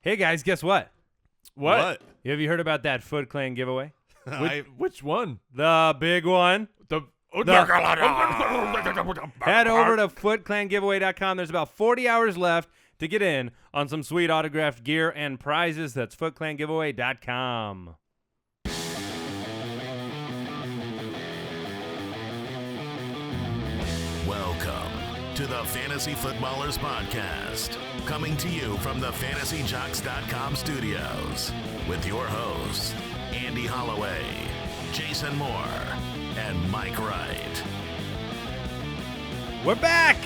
Hey guys, guess what? What? Have you heard about that Foot Clan giveaway? Which one? The big one. Head over to footclangiveaway.com. There's about 40 hours left to get in on some sweet autographed gear and prizes. That's footclangiveaway.com. Welcome to the Fantasy Footballers Podcast, coming to you from the FantasyJocks.com studios with your hosts, Andy Holloway, Jason Moore, and Mike Wright. We're back!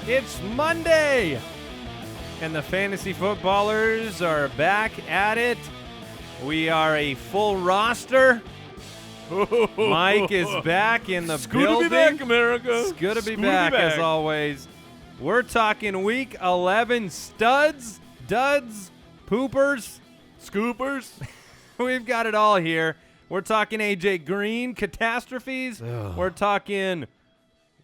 It's Monday! And the Fantasy Footballers are back at it. We are a full roster. Mike is back in the building. It's good to be back, America. It's good to be back, as always. We're talking Week 11 studs, duds, poopers, Scoopers. We've got it all here. We're talking A.J. Green catastrophes. We're talking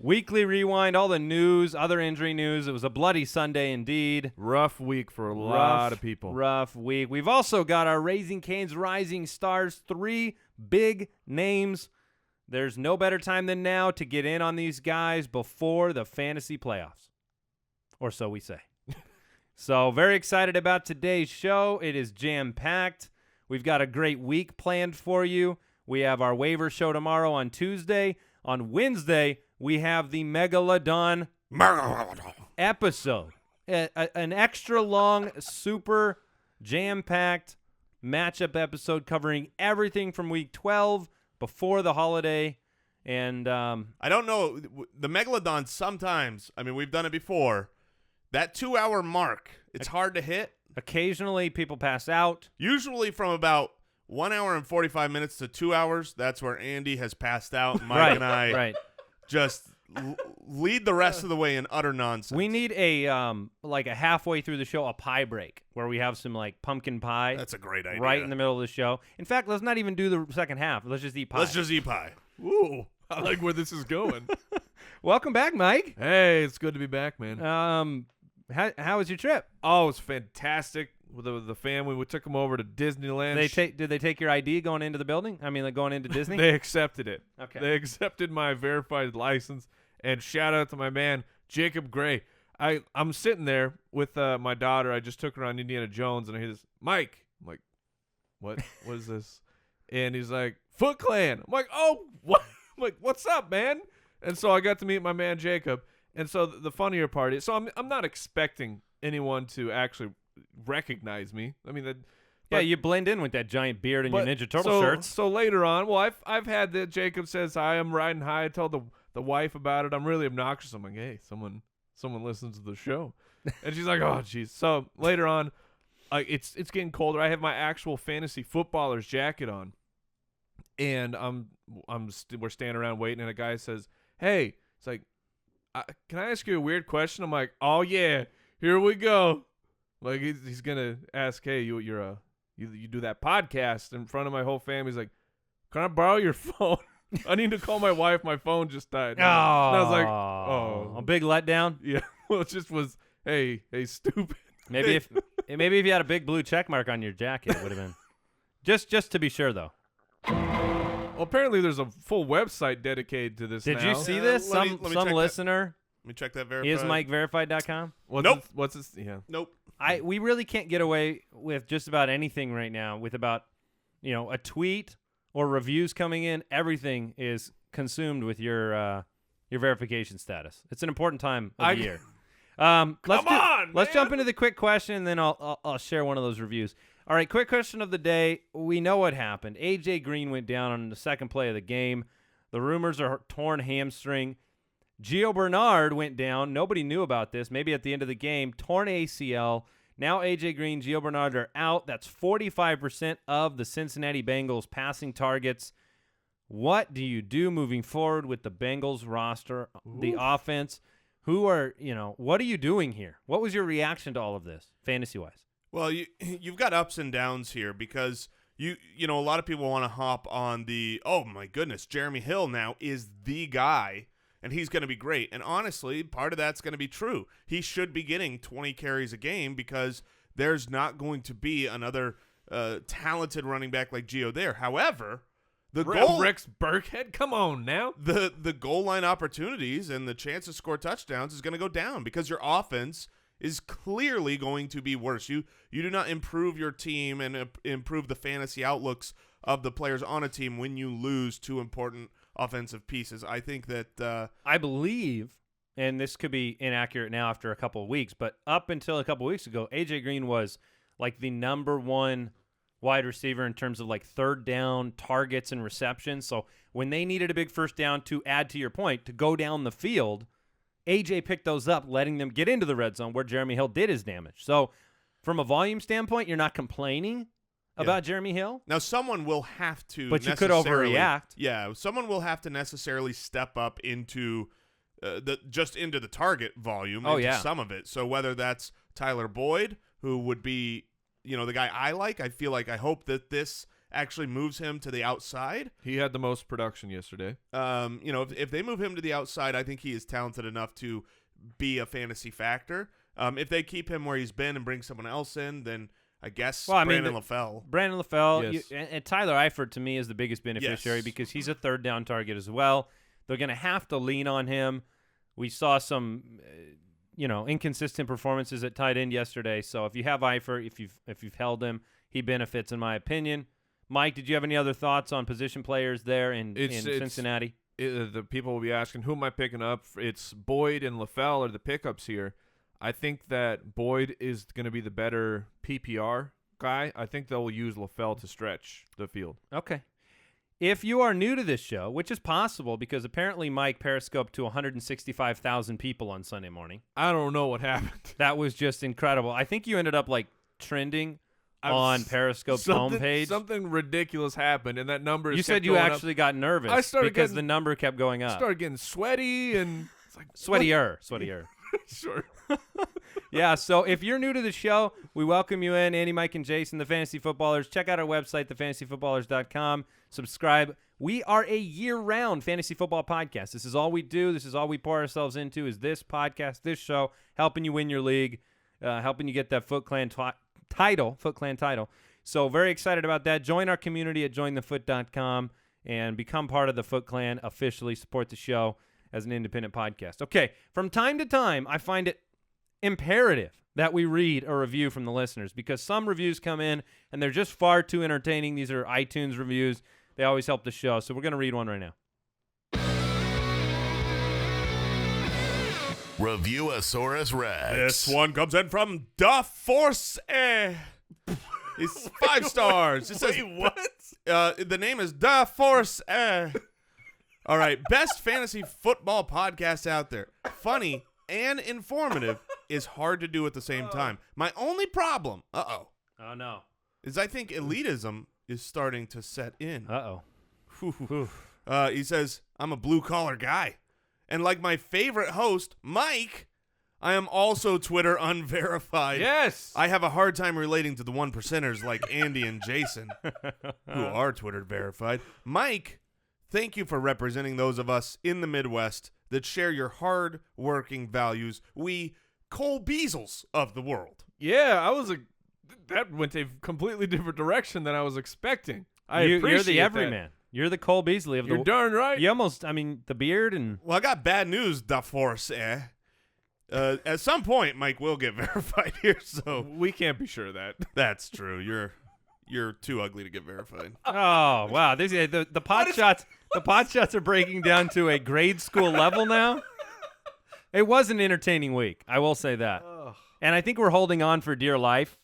weekly rewind, all the news, other injury news. It was a bloody Sunday indeed. Rough week for a lot of people. Rough week. We've also got our Raising Cane's Rising Stars, 3 big names. There's no better time than now to get in on these guys before the fantasy playoffs. Or so we say. So very excited about today's show. It is jam-packed. We've got a great week planned for you. We have our waiver show tomorrow on Tuesday. On Wednesday, we have the Megalodon episode. An extra long, super jam-packed matchup episode covering everything from Week 12 before the holiday. And I don't know. The Megalodon sometimes, I mean, we've done it before. That 2-hour mark, it's hard to hit. Occasionally, people pass out. Usually from about 1 hour and 45 minutes to 2 hours, that's where Andy has passed out. Mike and I just lead the rest of the way in utter nonsense. We need a like a halfway through the show, a pie break where we have some like pumpkin pie. That's a great idea. Right in the middle of the show. In fact, let's not even do the second half. Let's just eat pie. Let's just eat pie. Ooh, I like where this is going. Welcome back, Mike. Hey, it's good to be back, man. How was your trip? Oh, it was fantastic with the family. We took them over to Disneyland. Did they take your ID going into the building? I mean, like going into Disney? They accepted it. Okay. They accepted my verified license. And shout out to my man, Jacob Gray. I'm sitting there with my daughter. I just took her on Indiana Jones, and I hear this, Mike. I'm like, what? What is this? And he's like, Foot Clan. I'm like, oh, what? I'm like, what's up, man? And so I got to meet my man, Jacob. And so the funnier part is, so I'm not expecting anyone to actually recognize me. I mean, you blend in with that giant beard and your Ninja Turtle shirts. So later on, well, I've had that. Jacob says, hi, I'm riding high. I told the wife about it. I'm really obnoxious. I'm like, hey, someone listens to the show. And she's like, oh, geez. So later on, it's getting colder. I have my actual fantasy footballer's jacket on. And we're standing around waiting, and a guy says, hey, it's like, can I ask you a weird question? I'm like, oh yeah, here we go. Like he's gonna ask, hey, you do that podcast in front of my whole family. He's like, can I borrow your phone? I need to call my wife. My phone just died. And I was like, oh, a big letdown. Yeah. Well, it just was, hey, stupid. Maybe if you had a big blue check mark on your jacket, it would have been. Just to be sure, though. Well, apparently there's a full website dedicated to this. Did now. you see this? Let me Some check listener. Let me check that verified. Is MikeVerified.com? What's this? Yeah. Nope. We really can't get away with just about anything right now. With about a tweet or reviews coming in, everything is consumed with your verification status. It's an important time of the year. Let's jump into the quick question, and then I'll share one of those reviews. All right, quick question of the day. We know what happened. A.J. Green went down on the second play of the game. The rumors are torn hamstring. Giovani Bernard went down. Nobody knew about this. Maybe at the end of the game, torn ACL. Now A.J. Green, Giovani Bernard are out. That's 45% of the Cincinnati Bengals passing targets. What do you do moving forward with the Bengals roster, the offense? What are you doing here? What was your reaction to all of this, fantasy-wise? Well, you've got ups and downs here because a lot of people want to hop on the, oh my goodness, Jeremy Hill now is the guy and he's going to be great. And honestly, part of that's going to be true. He should be getting 20 carries a game because there's not going to be another talented running back like Gio there. However, the goal, Rex Burkhead, come on now. The goal line opportunities and the chance to score touchdowns is going to go down because your offense is clearly going to be worse. You do not improve your team and improve the fantasy outlooks of the players on a team when you lose two important offensive pieces. I think that I believe, and this could be inaccurate now after a couple of weeks, but up until a couple of weeks ago, A.J. Green was like the number one wide receiver in terms of like third down targets and receptions. So when they needed a big first down to add to your point, to go down the field, A.J. picked those up, letting them get into the red zone where Jeremy Hill did his damage. So from a volume standpoint, you're not complaining about Jeremy Hill. Now, someone will have to But you could overreact. Yeah, someone will have to necessarily step up into into the target volume, some of it. So whether that's Tyler Boyd, who would be, the guy I like, I hope that this actually moves him to the outside. He had the most production yesterday. If they move him to the outside, I think he is talented enough to be a fantasy factor. If they keep him where he's been and bring someone else in, then I guess Brandon LaFell. Yes. And Tyler Eifert, to me, is the biggest beneficiary because he's a third down target as well. They're going to have to lean on him. We saw some, inconsistent performances at tight end yesterday. So if you have Eifert, if you've held him, he benefits, in my opinion. Mike, did you have any other thoughts on position players there in Cincinnati? The people will be asking, who am I picking up? It's Boyd and LaFell are the pickups here. I think that Boyd is going to be the better PPR guy. I think they'll use LaFell to stretch the field. Okay. If you are new to this show, which is possible because apparently Mike periscoped to 165,000 people on Sunday morning. I don't know what happened. That was just incredible. I think you ended up trending on Periscope's homepage. Something ridiculous happened, and that number You said you actually got nervous because the number kept going up. I started getting sweaty and it's like sweatier. Sure. Yeah, so if you're new to the show, we welcome you in. Andy, Mike, and Jason, the Fantasy Footballers. Check out our website, thefantasyfootballers.com. Subscribe. We are a year-round fantasy football podcast. This is all we do. This is all we pour ourselves into is this podcast, this show, helping you win your league, helping you get that Foot Clan title. So very excited about that. Join our community at jointhefoot.com and become part of the Foot Clan. Officially support the show as an independent podcast. Okay, from time to time, I find it imperative that we read a review from the listeners because some reviews come in and they're just far too entertaining. These are iTunes reviews. They always help the show. So we're going to read one right now. Review-a-saurus Rex. This one comes in from DaForce. It's 5 stars. It says, wait, what? The name is DaForce. All right, best fantasy football podcast out there. Funny and informative is hard to do at the same time. My only problem, oh no, is I think elitism is starting to set in. He says, I'm a blue-collar guy. And like my favorite host, Mike, I am also Twitter unverified. Yes. I have a hard time relating to the 1%ers like Andy and Jason, who are Twitter verified. Mike, thank you for representing those of us in the Midwest that share your hard-working values. We Cole Beasles of the world. Yeah, that went a completely different direction than I was expecting. You're the everyman. You're the Cole Beasley of the world. You're darn right. You almost, the beard and... Well, I got bad news, DaForce. At some point, Mike will get verified here, so... We can't be sure of that. That's true. You're too ugly to get verified. Oh, wow. The pot shots... The pot shots are breaking down to a grade school level now. It was an entertaining week. I will say that. Ugh. And I think we're holding on for dear life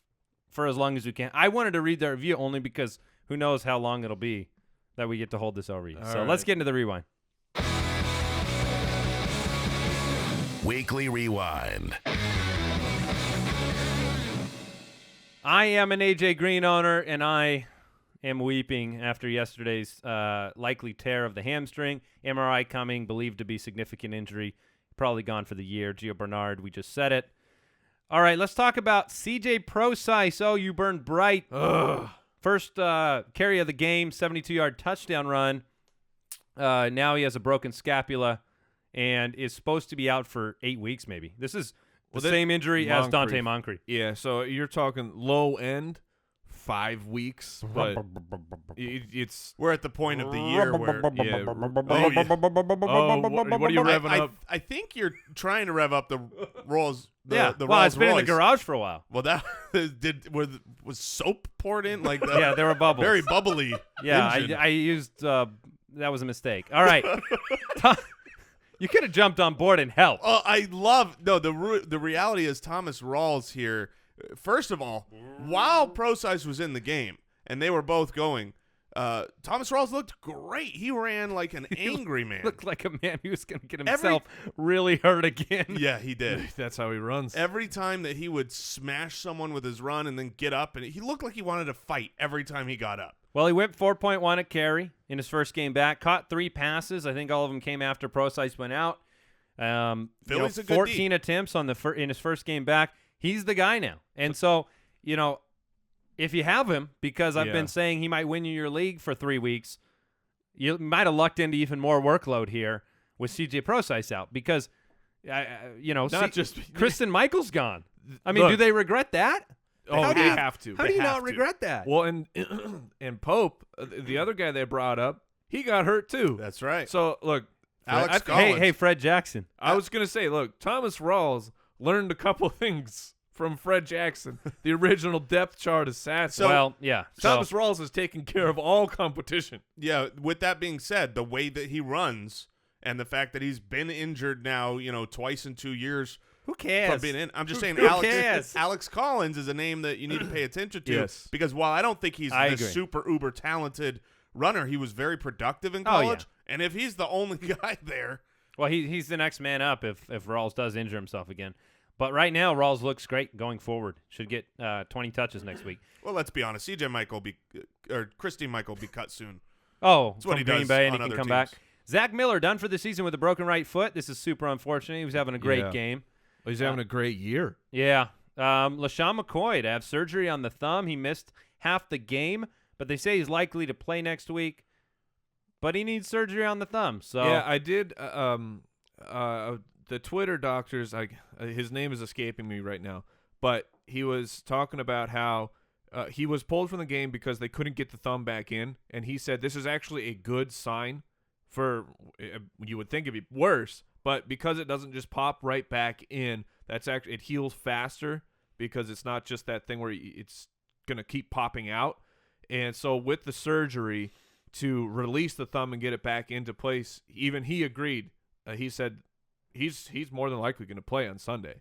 for as long as we can. I wanted to read the review only because who knows how long it'll be that we get to hold this over you. So let's get into the rewind. Weekly Rewind. I am an A.J. Green owner, and I am weeping after yesterday's likely tear of the hamstring. MRI coming, believed to be significant injury. Probably gone for the year. Giovani Bernard, we just said it. All right, let's talk about C.J. Prosise. Oh, you burned bright. Ugh. First carry of the game, 72-yard touchdown run. Now he has a broken scapula and is supposed to be out for 8 weeks maybe. This is The same injury as Dante Moncrief. Moncrief. Yeah, so you're talking low end, 5 weeks, but it's We're at the point of the year where yeah. Oh, What are you revving up? I think you're trying to rev up the Rawls. The Well, Rolls it's been in the Royce. garage for a while. Well, that was soap poured in like the Yeah, there were bubbles. very bubbly. Yeah, engine. I used that was a mistake. All right. You could have jumped on board and helped. Oh, I love the reality is Thomas Rawls here. First of all, while Prosise was in the game and they were both going, Thomas Rawls looked great. He ran like an angry man. Looked like a man who was going to get himself really hurt again. Yeah, he did. That's how he runs. Every time that he would smash someone with his run and then get up, and he looked like he wanted to fight every time he got up. Well, he went 4.1 at carry in his first game back. Caught 3 passes. I think all of them came after Prosise went out. Philly's a good 14 attempts on in his first game back. He's the guy now. And so, if you have him, because I've been saying he might win you your league for 3 weeks, you might have lucked into even more workload here with CJ Prosise out because, Kristen Michael's gone. I mean, Look, do they regret that? Oh, they have to. How They do you have not to. regret that? Well, and Pope, the other guy they brought up, he got hurt too. That's right. So look, Alex Collins. Hey, Fred Jackson. I was gonna say, look, Thomas Rawls learned a couple things from Fred Jackson, the original depth chart assassin. Thomas Rawls has taken care of all competition. Yeah, with that being said, the way that he runs and the fact that he's been injured now, twice in 2 years. Who cares? From being in. I'm just saying Who cares? Alex Collins is a name that you need to pay attention to Yes. because while I don't think he's I the agree. super uber talented runner, he was very productive in Oh, yeah. college. And if he's the only guy there, Well, he's the next man up if Rawls does injure himself again. But right now, Rawls looks great going forward. Should get 20 touches next week. well, let's be honest, CJ Michael or Christy Michael be cut soon. Oh, That's what from he Green does Bay, and on he can other come teams. back. Zach Miller done for the season with a broken right foot. This is super unfortunate. He was having a great Yeah. game. He's having a great year. Yeah. LeSean McCoy to have surgery on the thumb. He missed half the game, but they say he's likely to play next week. But he needs surgery on the thumb. So Yeah, I did. The Twitter doctors, his name is escaping me right now, but he was talking about how he was pulled from the game because they couldn't get the thumb back in, and he said this is actually a good sign for you would think it'd be worse, but because it doesn't just pop right back in, that's actually it heals faster because it's not just that thing where it's gonna keep popping out, and so with the surgery to release the thumb and get it back into place, even he agreed. He said he's more than likely going to play on Sunday.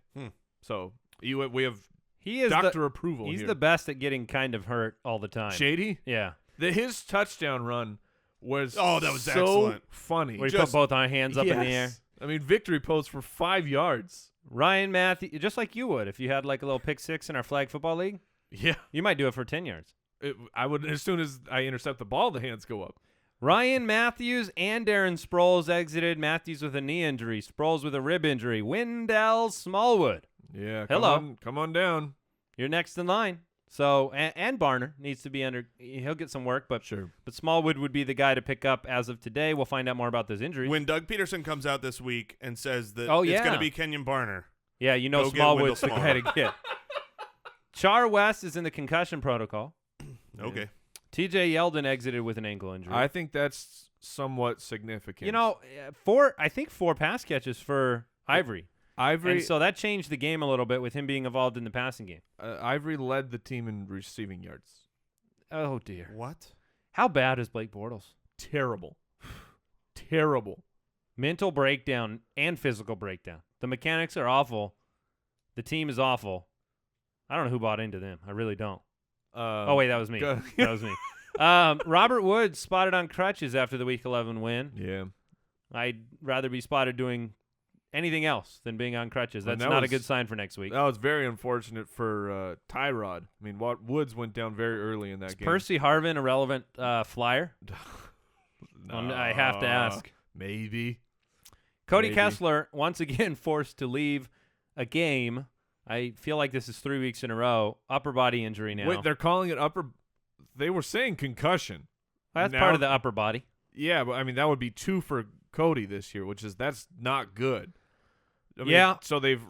So we have he is doctor approval. He's here. the best at getting kind of hurt all the time. Shady. Yeah. His touchdown run was that was so excellent. funny. Where he put both our hands up in the air. Yes. I mean, victory pose for 5 yards. Ryan Mathews, just like you would if you had like a little pick six in our flag football league. Yeah, You might do it for 10 yards. I would as soon as I intercept the ball, the hands go up. Ryan Mathews and Darren Sproles exited. Mathews with a knee injury. Sproles with a rib injury. Wendell Smallwood. Yeah, Hello. come on down. You're next in line. So and Barner needs to be under. He'll get some work, but Sure. But Smallwood would be the guy to pick up as of today. We'll find out more about those injuries. When Doug Peterson comes out this week and says that Oh, it's yeah. going to be Kenyon Barner. Yeah, you know Go get Smallwood's the Wendell guy to get. Char West is in the concussion protocol. Okay. TJ Yeldon exited with an ankle injury. I think that's somewhat significant. You know, I think 4 pass catches for Ivory. And so that changed the game a little bit with him being involved in the passing game. Ivory led the team in receiving yards. Oh, dear. What? How bad is Blake Bortles? Terrible. Terrible. Mental breakdown and physical breakdown. The mechanics are awful. The team is awful. I don't know who bought into them. I really don't. Oh, wait, that was me. go- That was me. Robert Woods spotted on crutches after the Week 11 win. Yeah. I'd rather be spotted doing anything else than being on crutches. And That's that not a was- good sign for next week. That was very unfortunate for Tyrod. I mean, Woods went down very early in that Is game. Percy Harvin a relevant flyer? I have to ask. Maybe. Cody Maybe. Kessler, once again forced to leave a game. I feel like this is 3 weeks in a row. Upper body injury now. Wait, they're calling it upper. They were saying concussion. That's now- part of the upper body. Yeah, but I mean that would be 2 for Cody this year, that's not good. I mean, Yeah. So they've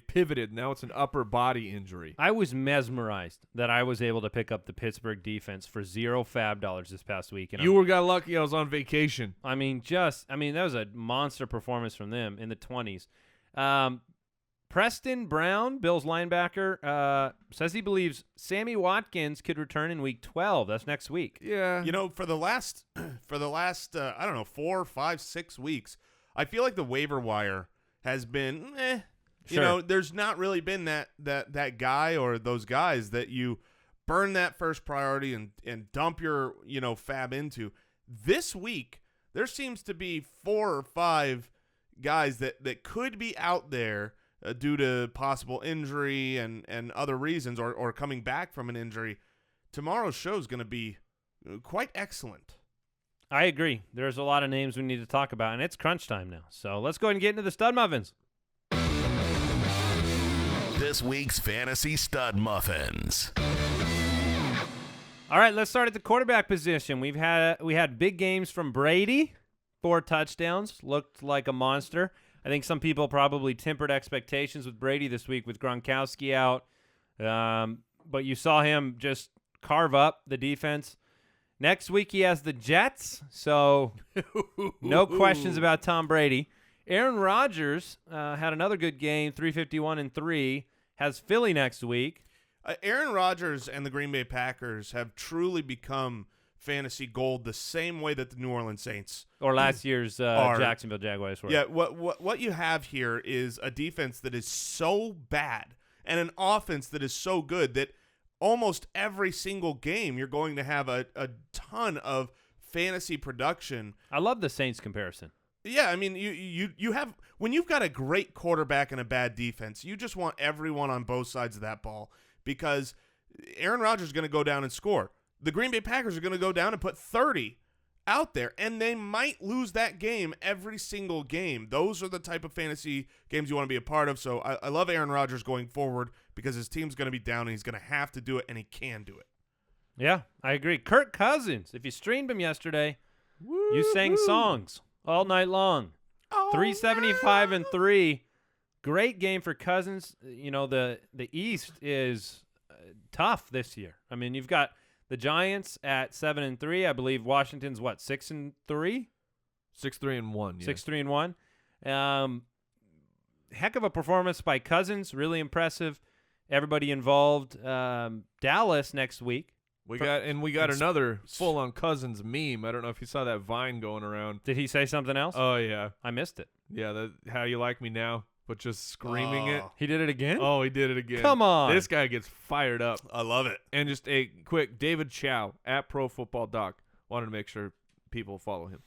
pivoted. Now it's an upper body injury. I was mesmerized that I was able to pick up the Pittsburgh defense for $0 fab dollars this past week. And Got lucky I was on vacation. that was a monster performance from them in the 20s. Preston Brown, Bills linebacker, says he believes Sammy Watkins could return in week 12. That's next week. Yeah. You know, for the last I don't know, 4, 5, 6 weeks, I feel like the waiver wire has been You Sure. know, there's not really been that guy or those guys that you burn that first priority and dump your, fab into. This week, there seems to be 4 or 5 guys that could be out there due to possible injury and other reasons or coming back from an injury. Tomorrow's show is going to be quite excellent. I agree. There's a lot of names we need to talk about, and it's crunch time now. So let's go ahead and get into the stud muffins. This week's Fantasy Stud Muffins. All right, let's start at the quarterback position. We had big games from Brady, 4 touchdowns, looked like a monster. I think some people probably tempered expectations with Brady this week with Gronkowski out, but you saw him just carve up the defense. Next week he has the Jets, so no questions about Tom Brady. Aaron Rodgers had another good game, 351 and 3. Has Philly next week. Aaron Rodgers and the Green Bay Packers have truly become fantasy gold the same way that the New Orleans Saints Or last year's Jacksonville Jaguars were. Yeah, what you have here is a defense that is so bad and an offense that is so good that almost every single game you're going to have a ton of fantasy production. I love the Saints comparison. Yeah, I mean, you have when you've got a great quarterback and a bad defense, you just want everyone on both sides of that ball because Aaron Rodgers is going to go down and score. The Green Bay Packers are going to go down and put 30 out there, and they might lose that game every single game. Those are the type of fantasy games you want to be a part of. So I love Aaron Rodgers going forward because his team's going to be down, and he's going to have to do it, and he can do it. Yeah, I agree. Kirk Cousins, if you streamed him yesterday, you sang songs all night long. 375 and 3. Great game for Cousins. You know, the East is tough this year. I mean, you've got the Giants at 7 and 3. I believe Washington's 6 and 3? 6-3 and 1. Yeah. 6-3 and 1. Heck of a performance by Cousins. Really impressive. Everybody involved. Dallas next week. We got another full-on Cousins meme. I don't know if you saw that Vine going around. Did he say something else? Oh, yeah. I missed it. Yeah, How You Like Me Now, but just screaming it. He did it again? Oh, he did it again. Come on. This guy gets fired up. I love it. And just a quick, David Chow at Pro Football Doc. Wanted to make sure people follow him.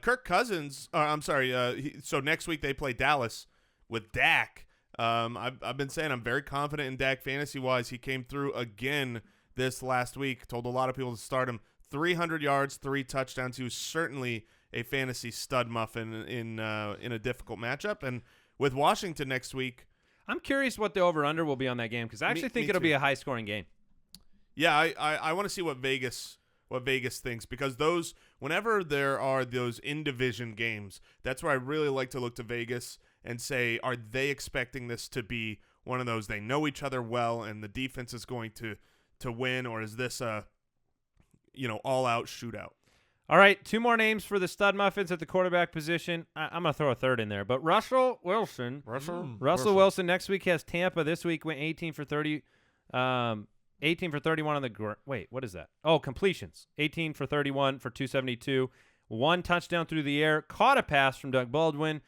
Kirk Cousins, so next week they play Dallas with Dak. I've been saying I'm very confident in Dak fantasy-wise. He came through again this last week. Told a lot of people to start him. 300 yards, 3 touchdowns. He was certainly a fantasy stud muffin in a difficult matchup. And with Washington next week, I'm curious what the over-under will be on that game because I actually think it'll be a high-scoring game. Yeah, I want to see what Vegas thinks because whenever there are those in-division games, that's where I really like to look to Vegas and say, are they expecting this to be one of those they know each other well and the defense is going to win, or is this a all-out shootout? All right, 2 more names for the stud muffins at the quarterback position. I'm going to throw a third in there, but Russell Wilson. Russell Wilson next week has Tampa. This week went 18 for 30. 18 for 31 on the wait, what is that? Oh, completions. 18 for 31 for 272. 1 touchdown through the air. Caught a pass from Doug Baldwin.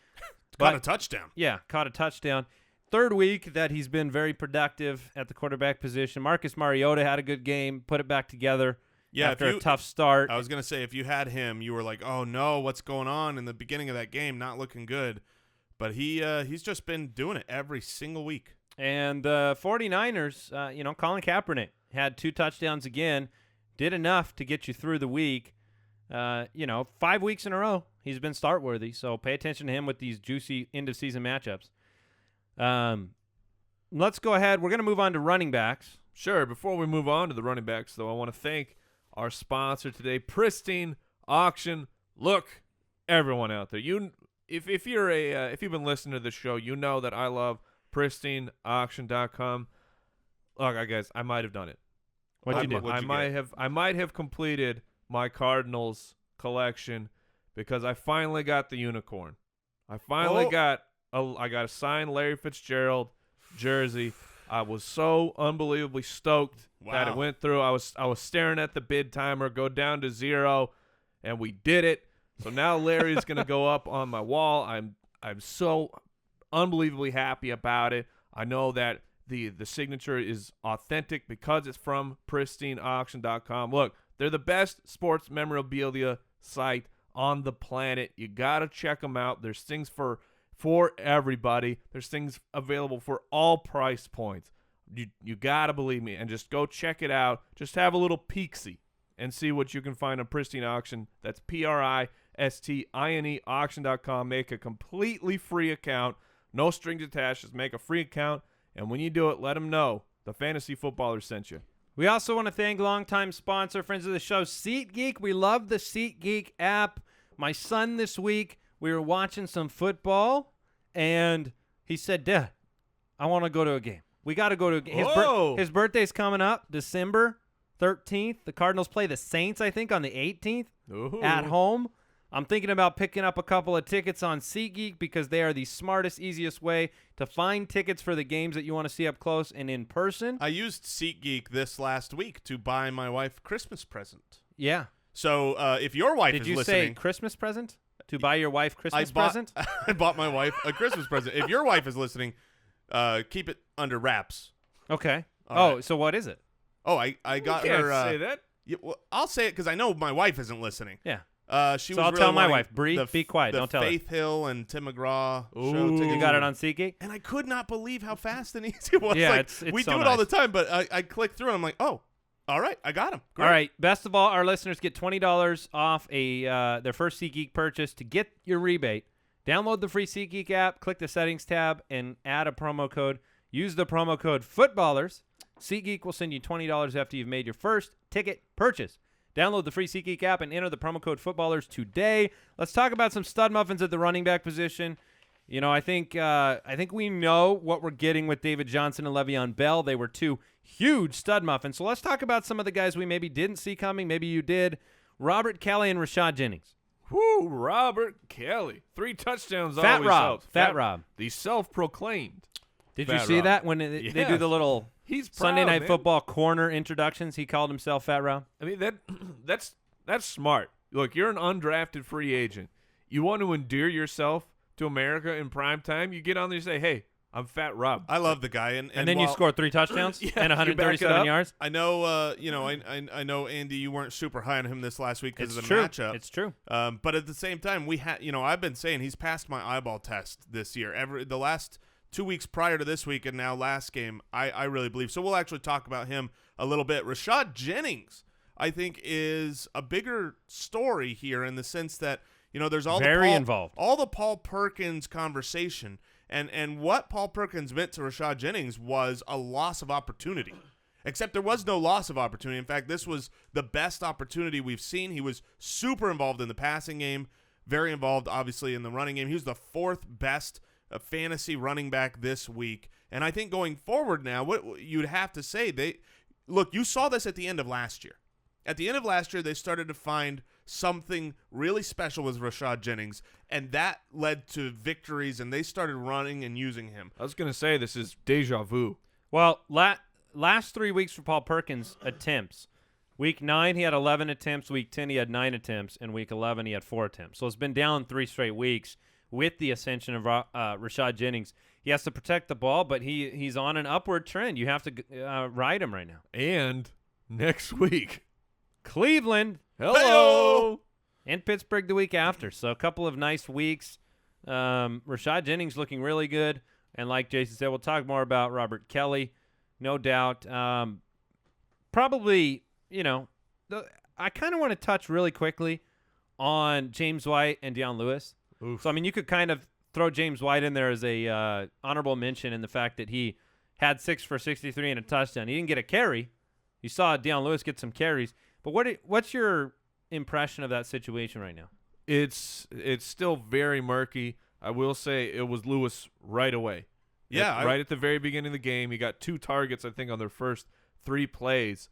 Caught a touchdown. Yeah, caught a touchdown. Third week that he's been very productive at the quarterback position. Marcus Mariota had a good game, put it back together after a tough start. I was going to say, if you had him, you were like, oh, no, what's going on in the beginning of that game? Not looking good. But he's just been doing it every single week. And the 49ers, Colin Kaepernick had 2 touchdowns again, did enough to get you through the week. 5 weeks in a row, he's been start-worthy, so pay attention to him with these juicy end-of-season matchups. Let's go ahead. We're going to move on to running backs. Sure. Before we move on to the running backs, though, I want to thank our sponsor today, Pristine Auction. Look, everyone out there, if you've been listening to the show, you know that I love pristineauction.com. Look, guys, I might have done it. What'd you do? What'd you get? I might have completed my Cardinals collection because I finally got the unicorn. I finally got a signed Larry Fitzgerald jersey. I was so unbelievably stoked that it went through. I was staring at the bid timer go down to 0, and we did it. So now Larry's going to go up on my wall. I'm so unbelievably happy about it. I know that the signature is authentic because it's from pristineauction.com. Look, they're the best sports memorabilia site on the planet. You got to check them out. There's things for everybody. There's things available for all price points. You got to believe me and just go check it out. Just have a little peek-see and see what you can find on Pristine Auction. That's PRISTINE auction.com. Make a completely free account. No strings attached. Just make a free account. And when you do it, let them know the Fantasy Footballers sent you. We also want to thank longtime sponsor, friends of the show, SeatGeek. We love the SeatGeek app. My son this week, we were watching some football, and he said, Dad, I want to go to a game. We got to go to a game. His birthday's coming up, December 13th. The Cardinals play the Saints, I think, on the 18th at home. I'm thinking about picking up a couple of tickets on SeatGeek because they are the smartest, easiest way to find tickets for the games that you want to see up close and in person. I used SeatGeek this last week to buy my wife a Christmas present. Yeah. So if your wife is listening. Did you say Christmas present? To buy your wife Christmas present? I bought my wife a Christmas present. If your wife is listening, keep it under wraps. Okay. All right. So what is it? Oh, I got you can't her. Say that. Yeah, well, I'll say it because I know my wife isn't listening. Yeah. I'll tell my wife, Bree, be quiet. Don't tell her. The Faith Hill and Tim McGraw show tickets. You got it on SeatGeek? And I could not believe how fast and easy it was. Yeah, like, it's we so do it nice. all the time, but I click through and I'm like, oh, all right, I got him. Great. All right. Best of all, our listeners get $20 off their first SeatGeek purchase. To get your rebate, download the free SeatGeek app, click the settings tab, and add a promo code. Use the promo code FOOTBALLERS. SeatGeek will send you $20 after you've made your first ticket purchase. Download the free SeatGeek app and enter the promo code FOOTBALLERS today. Let's talk about some stud muffins at the running back position. You know, I think we know what we're getting with David Johnson and Le'Veon Bell. They were two huge stud muffins. So let's talk about some of the guys we maybe didn't see coming. Maybe you did. Robert Kelley and Rashad Jennings. Whoo, Robert Kelley. 3 touchdowns. Fat always Rob. helps. Fat Rob. The self-proclaimed. Did Fat you see Rob. that when they do the little He's Sunday proud, Night man. Football corner introductions? He called himself Fat Rob. I mean, that's smart. Look, you're an undrafted free agent. You want to endear yourself to America in prime time, you get on there and say, hey, I'm Fat Rob. I love the guy. And And then you score 3 touchdowns Yeah, and you back it 137 up. yards. I know, I know, Andy, you weren't super high on him this last week because of the true. matchup. It's true. But at the same time, I've been saying he's passed my eyeball test this year. The last 2 weeks prior to this week and now last game, I really believe. So we'll actually talk about him a little bit. Rashad Jennings, I think, is a bigger story here in the sense that, there's all involved. All the Paul Perkins conversation. And what Paul Perkins meant to Rashad Jennings was a loss of opportunity. Except there was no loss of opportunity. In fact, this was the best opportunity we've seen. He was super involved in the passing game, very involved, obviously, in the running game. He was the 4th best fantasy running back this week. And I think going forward now, what you'd have to say, you saw this at the end of last year. At the end of last year, they started to find something really special with Rashad Jennings, and that led to victories, and they started running and using him. I was going to say this is deja vu. Well, last 3 weeks for Paul Perkins attempts. Week 9, he had 11 attempts. Week 10, he had 9 attempts. And week 11, he had 4 attempts. So it's been down 3 straight weeks with the ascension of Rashad Jennings. He has to protect the ball, but he's on an upward trend. You have to ride him right now. And next week, Cleveland. hello. And Pittsburgh the week after. So a couple of nice weeks. Rashad Jennings looking really good. And like Jason said, we'll talk more about Robert Kelley, no doubt. Probably, I kind of want to touch really quickly on James White and Dion Lewis. Oof. So, I mean, you could kind of throw James White in there as a honorable mention in the fact that he had 6 for 63 and a touchdown. He didn't get a carry. You saw Dion Lewis get some carries. But what's your impression of that situation right now? It's still very murky. I will say it was Lewis right away. Yeah, right at the very beginning of the game. He got 2 targets, I think, on their first 3 plays,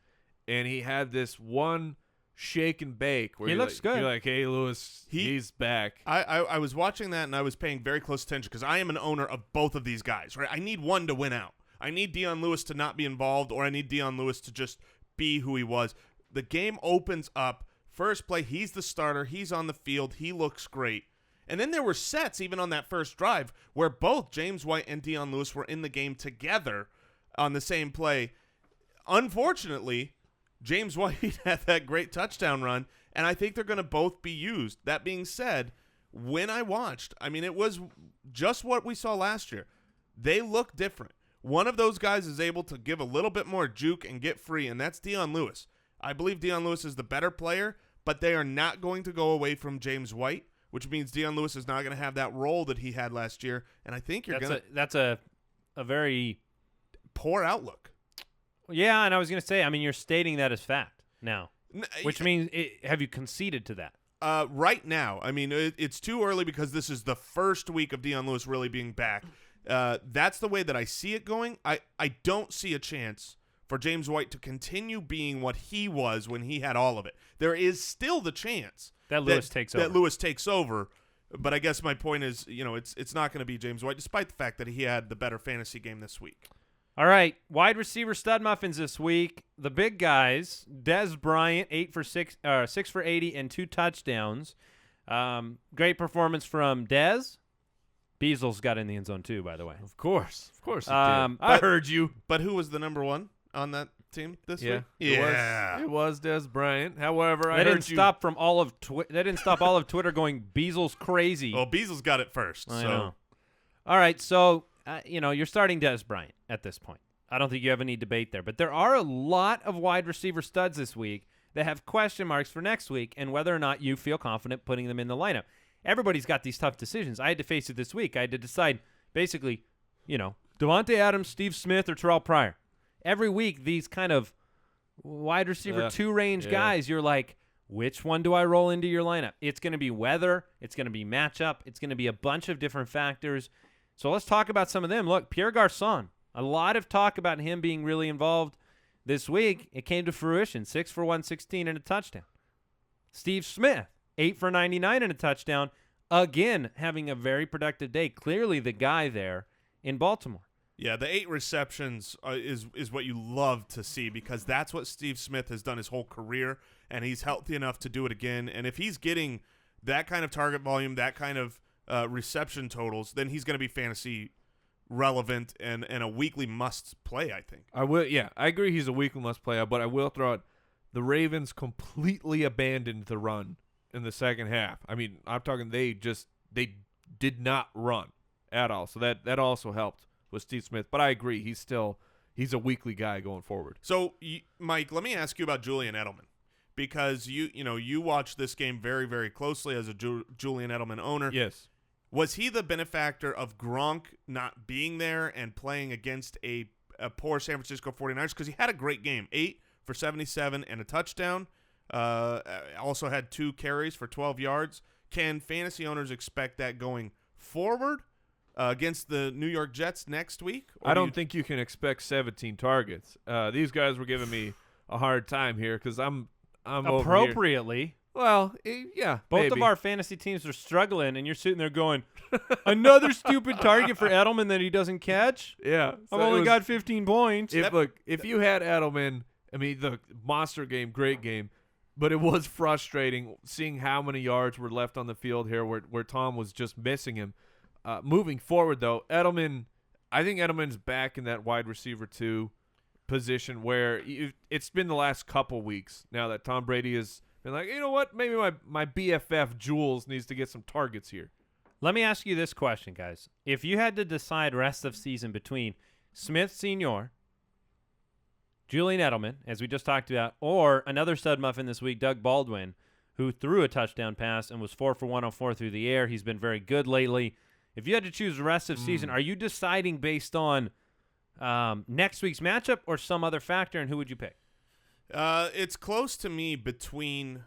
and he had this one shake and bake where he looks good. You're like, hey, Lewis, he's back. I was watching that, and I was paying very close attention because I am an owner of both of these guys, right? I need one to win out. I need Dion Lewis to not be involved, or I need Dion Lewis to just be who he was. The game opens up. First play, he's the starter. He's on the field. He looks great. And then there were sets, even on that first drive, where both James White and Dion Lewis were in the game together on the same play. Unfortunately, James White had that great touchdown run, and I think they're going to both be used. That being said, when I watched, I mean, it was just what we saw last year. They look different. One of those guys is able to give a little bit more juke and get free, and that's Dion Lewis. I believe Dion Lewis is the better player, but they are not going to go away from James White, which means Dion Lewis is not going to have that role that he had last year. And I think that's a very poor outlook. Yeah, and I was going to say, I mean, you're stating that as fact now, which means have you conceded to that? Right now, I mean, it's too early because this is the first week of Dion Lewis really being back. That's the way that I see it going. I don't see a chance for James White to continue being what he was when he had all of it. There is still the chance that Lewis takes over. But I guess my point is, it's not going to be James White, despite the fact that he had the better fantasy game this week. All right, wide receiver stud muffins this week. The big guys, Dez Bryant, 6 for 80 and 2 touchdowns. Great performance from Dez. Beasley's got in the end zone too, by the way. Of course he did. I heard you. But who was the number 1 on that team this week? It was Dez Bryant. However, they didn't stop all of Twitter going, Beasley's crazy. Well, Beasley's got it first. I know. All right, so you're starting Dez Bryant at this point. I don't think you have any debate there. But there are a lot of wide receiver studs this week that have question marks for next week and whether or not you feel confident putting them in the lineup. Everybody's got these tough decisions. I had to face it this week. I had to decide, basically, Devontae Adams, Steve Smith, or Terrell Pryor. Every week, these kind of wide receiver 2-range guys, you're like, which one do I roll into your lineup? It's going to be weather. It's going to be matchup. It's going to be a bunch of different factors. So let's talk about some of them. Look, Pierre Garçon, a lot of talk about him being really involved this week. It came to fruition, 6 for 116 and a touchdown. Steve Smith, 8 for 99 and a touchdown. Again, having a very productive day. Clearly the guy there in Baltimore. Yeah, the 8 receptions is what you love to see because that's what Steve Smith has done his whole career, and he's healthy enough to do it again. And if he's getting that kind of target volume, that kind of reception totals, then he's going to be fantasy relevant and a weekly must play, I think. I agree he's a weekly must play, but I will throw out the Ravens completely abandoned the run in the second half. I mean, I'm talking they did not run at all. So that also helped with Steve Smith. But I agree, he's a weekly guy going forward. So, Mike, let me ask you about Julian Edelman because you watched this game very, very closely as a Julian Edelman owner. Yes. Was he the benefactor of Gronk not being there and playing against a poor San Francisco 49ers? Because he had a great game, 8 for 77 and a touchdown. Also had 2 carries for 12 yards. Can fantasy owners expect that going forward against the New York Jets next week? I don't think you can expect 17 targets. These guys were giving me a hard time here because I'm appropriately. Over here. Well, yeah. Both of our fantasy teams are struggling, and you're sitting there going, another stupid target for Edelman that he doesn't catch? Yeah. I've only got 15 points. If you had Edelman, I mean, the monster game, great game, but it was frustrating seeing how many yards were left on the field here where Tom was just missing him. Moving forward, though, I think Edelman's back in that wide receiver 2 position where it's been the last couple weeks now that Tom Brady has been like, you know what, maybe my BFF Jules needs to get some targets here. Let me ask you this question, guys. If you had to decide rest of season between Smith Sr., Julian Edelman, as we just talked about, or another stud muffin this week, Doug Baldwin, who threw a touchdown pass and was 4 for 104 through the air. He's been very good lately. If you had to choose the rest of season, are you deciding based on next week's matchup or some other factor, and who would you pick? It's close to me between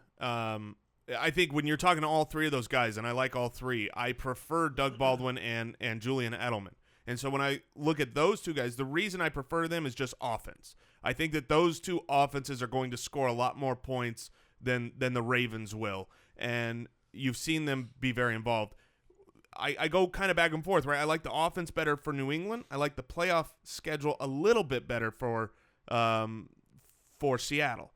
I think when you're talking to all three of those guys, and I like all three, I prefer Doug Baldwin and Julian Edelman. And so when I look at those two guys, the reason I prefer them is just offense. I think that those two offenses are going to score a lot more points than the Ravens will. And you've seen them be very involved. I go kind of back and forth, right? I like the offense better for New England. I like the playoff schedule a little bit better for Seattle.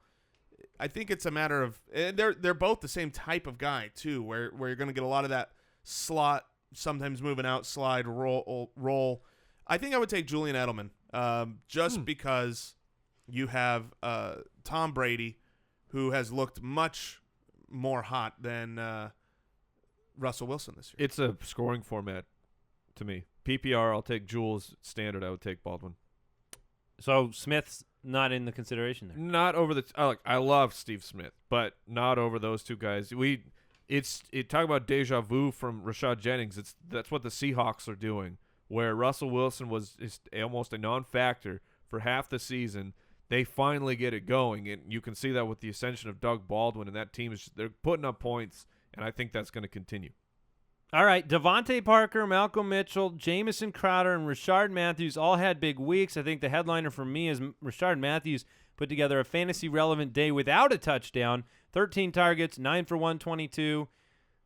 I think it's a matter of they're both the same type of guy too, where you're going to get a lot of that slot, sometimes moving out, slide, roll. I think I would take Julian Edelman just because you have Tom Brady, who has looked much more hot than Russell Wilson this year. It's a scoring format to me. PPR, I'll take Jules. Standard, I would take Baldwin. So Smith's not in the consideration there. Not over the I love Steve Smith, but not over those two guys. Talk about deja vu from Rashad Jennings. That's what the Seahawks are doing, where Russell Wilson is almost a non-factor for half the season. They finally get it going, and you can see that with the ascension of Doug Baldwin, and that team they're putting up points, and I think that's going to continue. All right, DeVante Parker, Malcolm Mitchell, Jamison Crowder, and Rishard Matthews all had big weeks. I think the headliner for me is Rishard Matthews put together a fantasy-relevant day without a touchdown, 13 targets, 9 for 122.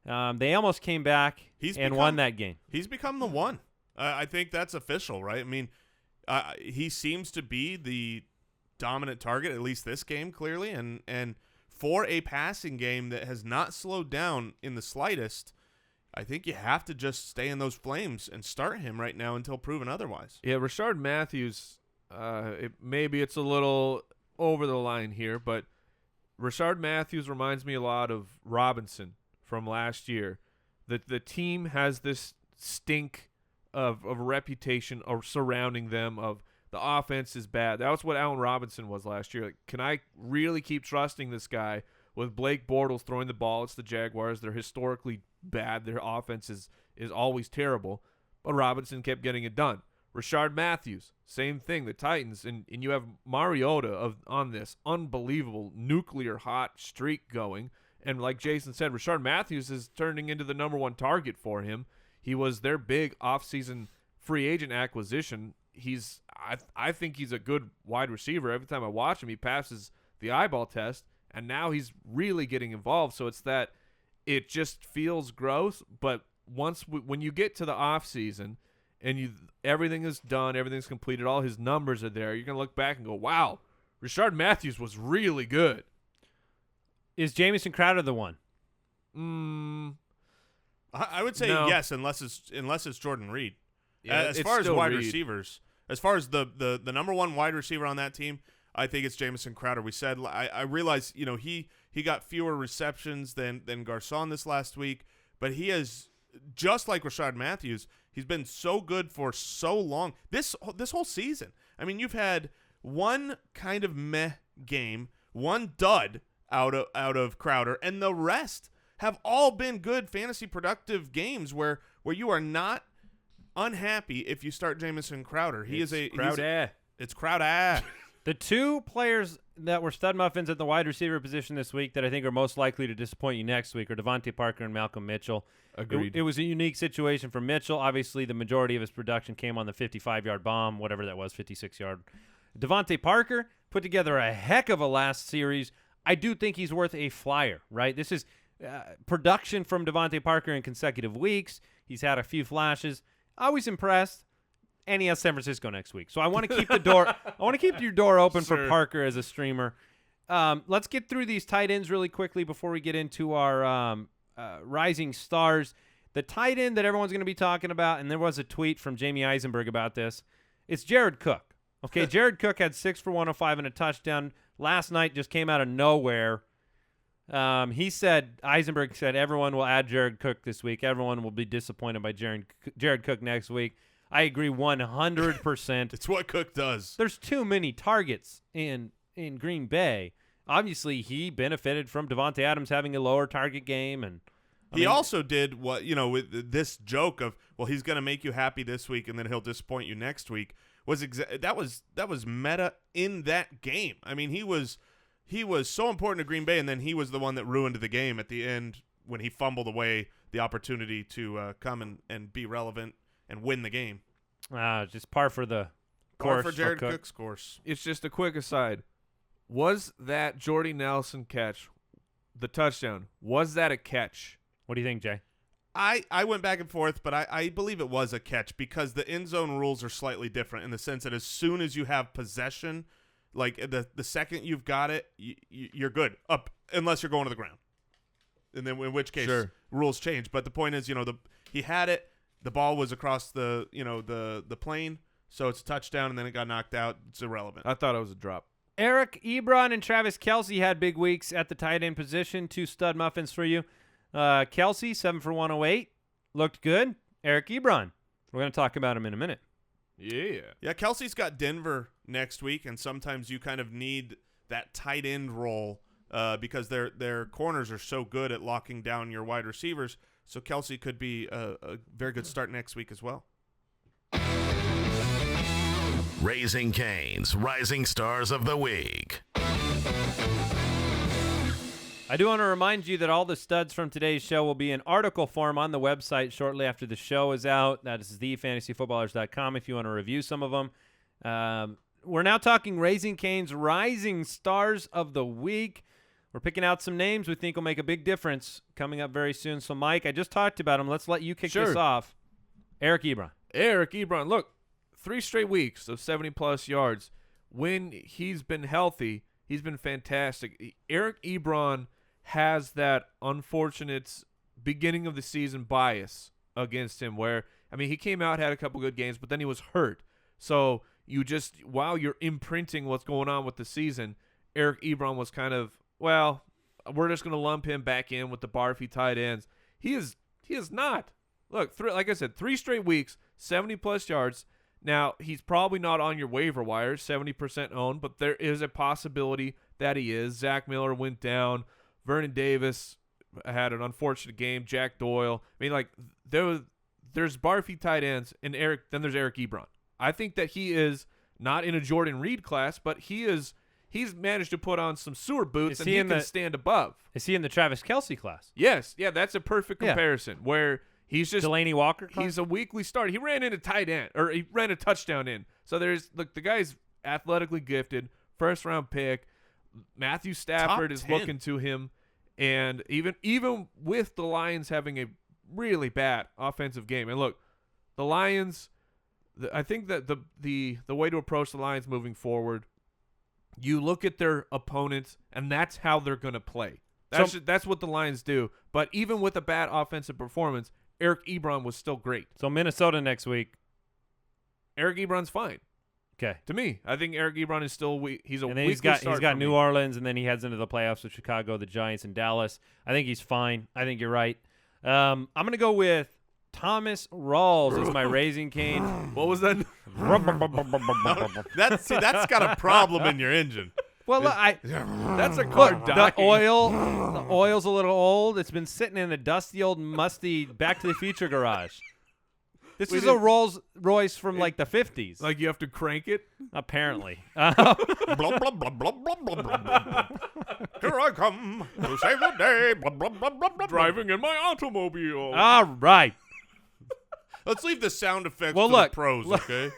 They almost came back won that game. He's become the one. I think that's official, right? I mean, he seems to be the dominant target, at least this game, clearly, and for a passing game that has not slowed down in the slightest, I think you have to just stay in those flames and start him right now until proven otherwise. Yeah, Rishard Matthews, maybe it's a little over the line here, but Rishard Matthews reminds me a lot of Robinson from last year. The team has this stink of a reputation surrounding them of the offense is bad. That was what Allen Robinson was last year. Like, can I really keep trusting this guy with Blake Bortles throwing the ball? It's the Jaguars. They're historically bad. Their offense is always terrible. But Robinson kept getting it done. Rishard Matthews, same thing. The Titans, and you have Mariota on this unbelievable nuclear hot streak going. And like Jason said, Rishard Matthews is turning into the number one target for him. He was their big offseason free agent acquisition. I think he's a good wide receiver. Every time I watch him, he passes the eyeball test, and now he's really getting involved. So it's that it just feels gross, but when you get to the offseason and everything is done, everything's completed, all his numbers are there, you're going to look back and go, wow, Rishard Matthews was really good. Is Jamison Crowder the one? I would say no. Yes, unless it's Jordan Reed. Yeah, as far as wide receivers, as far as the number one wide receiver on that team, I think it's Jamison Crowder. We said I realize he got fewer receptions than Garcon this last week, but he has, just like Rishard Matthews, he's been so good for so long. This whole season. I mean, you've had one kind of meh game, one dud out of Crowder, and the rest have all been good fantasy productive games where you are not unhappy if you start Jamison Crowder. It's Crowder. The two players that were stud muffins at the wide receiver position this week that I think are most likely to disappoint you next week are DeVante Parker and Malcolm Mitchell. Agreed. It was a unique situation for Mitchell. Obviously, the majority of his production came on the 55-yard bomb, whatever that was, 56-yard. DeVante Parker put together a heck of a last series. I do think he's worth a flyer, right? This is production from DeVante Parker in consecutive weeks. He's had a few flashes. Always impressed. And he has San Francisco next week. So I want to keep the door. I want to keep your door open for Parker as a streamer. Let's get through these tight ends really quickly before we get into our rising stars. The tight end that everyone's going to be talking about, and there was a tweet from Jamie Eisenberg about this. It's Jared Cook. Okay, Jared Cook had 6 for 105 and a touchdown last night. Just came out of nowhere. Eisenberg said everyone will add Jared Cook this week. Everyone will be disappointed by Jared Cook next week. I agree 100%. It's what Cook does. There's too many targets in Green Bay. Obviously, he benefited from Devontae Adams having a lower target game, and he also did what with this joke of, well, he's going to make you happy this week and then he'll disappoint you next week. That was meta in that game. I mean, he was he was so important to Green Bay, and then he was the one that ruined the game at the end when he fumbled away the opportunity to come and be relevant and win the game. Just par for the Par course. for Jared Cook's course. It's just a quick aside. Was that Jordy Nelson catch, the touchdown, was that a catch? What do you think, Jay? I went back and forth, but I believe it was a catch because the end zone rules are slightly different in the sense that as soon as you have possession, like the second you've got it, you're good up unless you're going to the ground. And then in which case rules change. But the point is, he had it. The ball was across the plane, so it's a touchdown, and then it got knocked out. It's irrelevant. I thought it was a drop. Eric Ebron and Travis Kelce had big weeks at the tight end position. 2 stud muffins for you. Kelce, 7 for 108. Looked good. Eric Ebron. We're going to talk about him in a minute. Yeah. Yeah, Kelsey's got Denver next week, and sometimes you kind of need that tight end role because their corners are so good at locking down your wide receivers. So Kelce could be a very good start next week as well. Raising Cane's Rising Stars of the Week. I do want to remind you that all the studs from today's show will be in article form on the website shortly after the show is out. That is thefantasyfootballers.com if you want to review some of them. We're now talking Raising Cane's Rising Stars of the Week. We're picking out some names we think will make a big difference coming up very soon. So, Mike, I just talked about him. Let's let you kick this off. Eric Ebron. Eric Ebron. Look, 3 straight weeks of 70-plus yards. When he's been healthy, he's been fantastic. Eric Ebron has that unfortunate beginning of the season bias against him where, he came out, had a couple good games, but then he was hurt. So you just, while you're imprinting what's going on with the season, Eric Ebron was kind of, well, we're just going to lump him back in with the Barfy tight ends. He is not. Look, like I said, 3 straight weeks, 70-plus yards. Now, he's probably not on your waiver wire, 70% owned, but there is a possibility that he is. Zach Miller went down. Vernon Davis had an unfortunate game. Jack Doyle. There's Barfy tight ends, and then there's Eric Ebron. I think that he is not in a Jordan Reed class, but he's managed to put on some sewer boots, and he can stand above. Is he in the Travis Kelce class? Yes. Yeah, that's a perfect comparison where he's just Delaney Walker class? He's a weekly starter. He ran in a tight end, or he ran a touchdown in. So the guy's athletically gifted, first-round pick. Matthew Stafford is looking to him. And even with the Lions having a really bad offensive game, and look, the Lions, I think that the way to approach the Lions moving forward, you look at their opponents, and that's how they're going to play. That's what the Lions do. But even with a bad offensive performance, Eric Ebron was still great. So Minnesota next week. Eric Ebron's fine. Okay. To me, I think Eric Ebron is still he's a and then weekly start he's got for New me. Orleans, and then he heads into the playoffs with Chicago, the Giants, and Dallas. I think he's fine. I think you're right. I'm going to go with Thomas Rawls as my Raising Cane. What was that? That's got a problem in your engine. Well, that's a car the oil's a little old. It's been sitting in a dusty old musty Back to the Future garage. This is a Rolls Royce from like the 50s. Like you have to crank it? Apparently. Blah, blah, blah, blah, blah, blah, blah. Here I come to save the day. Blah, blah, blah, blah, blah, Driving in my automobile. All right. Let's leave the sound effects Well, to look, the pros, okay?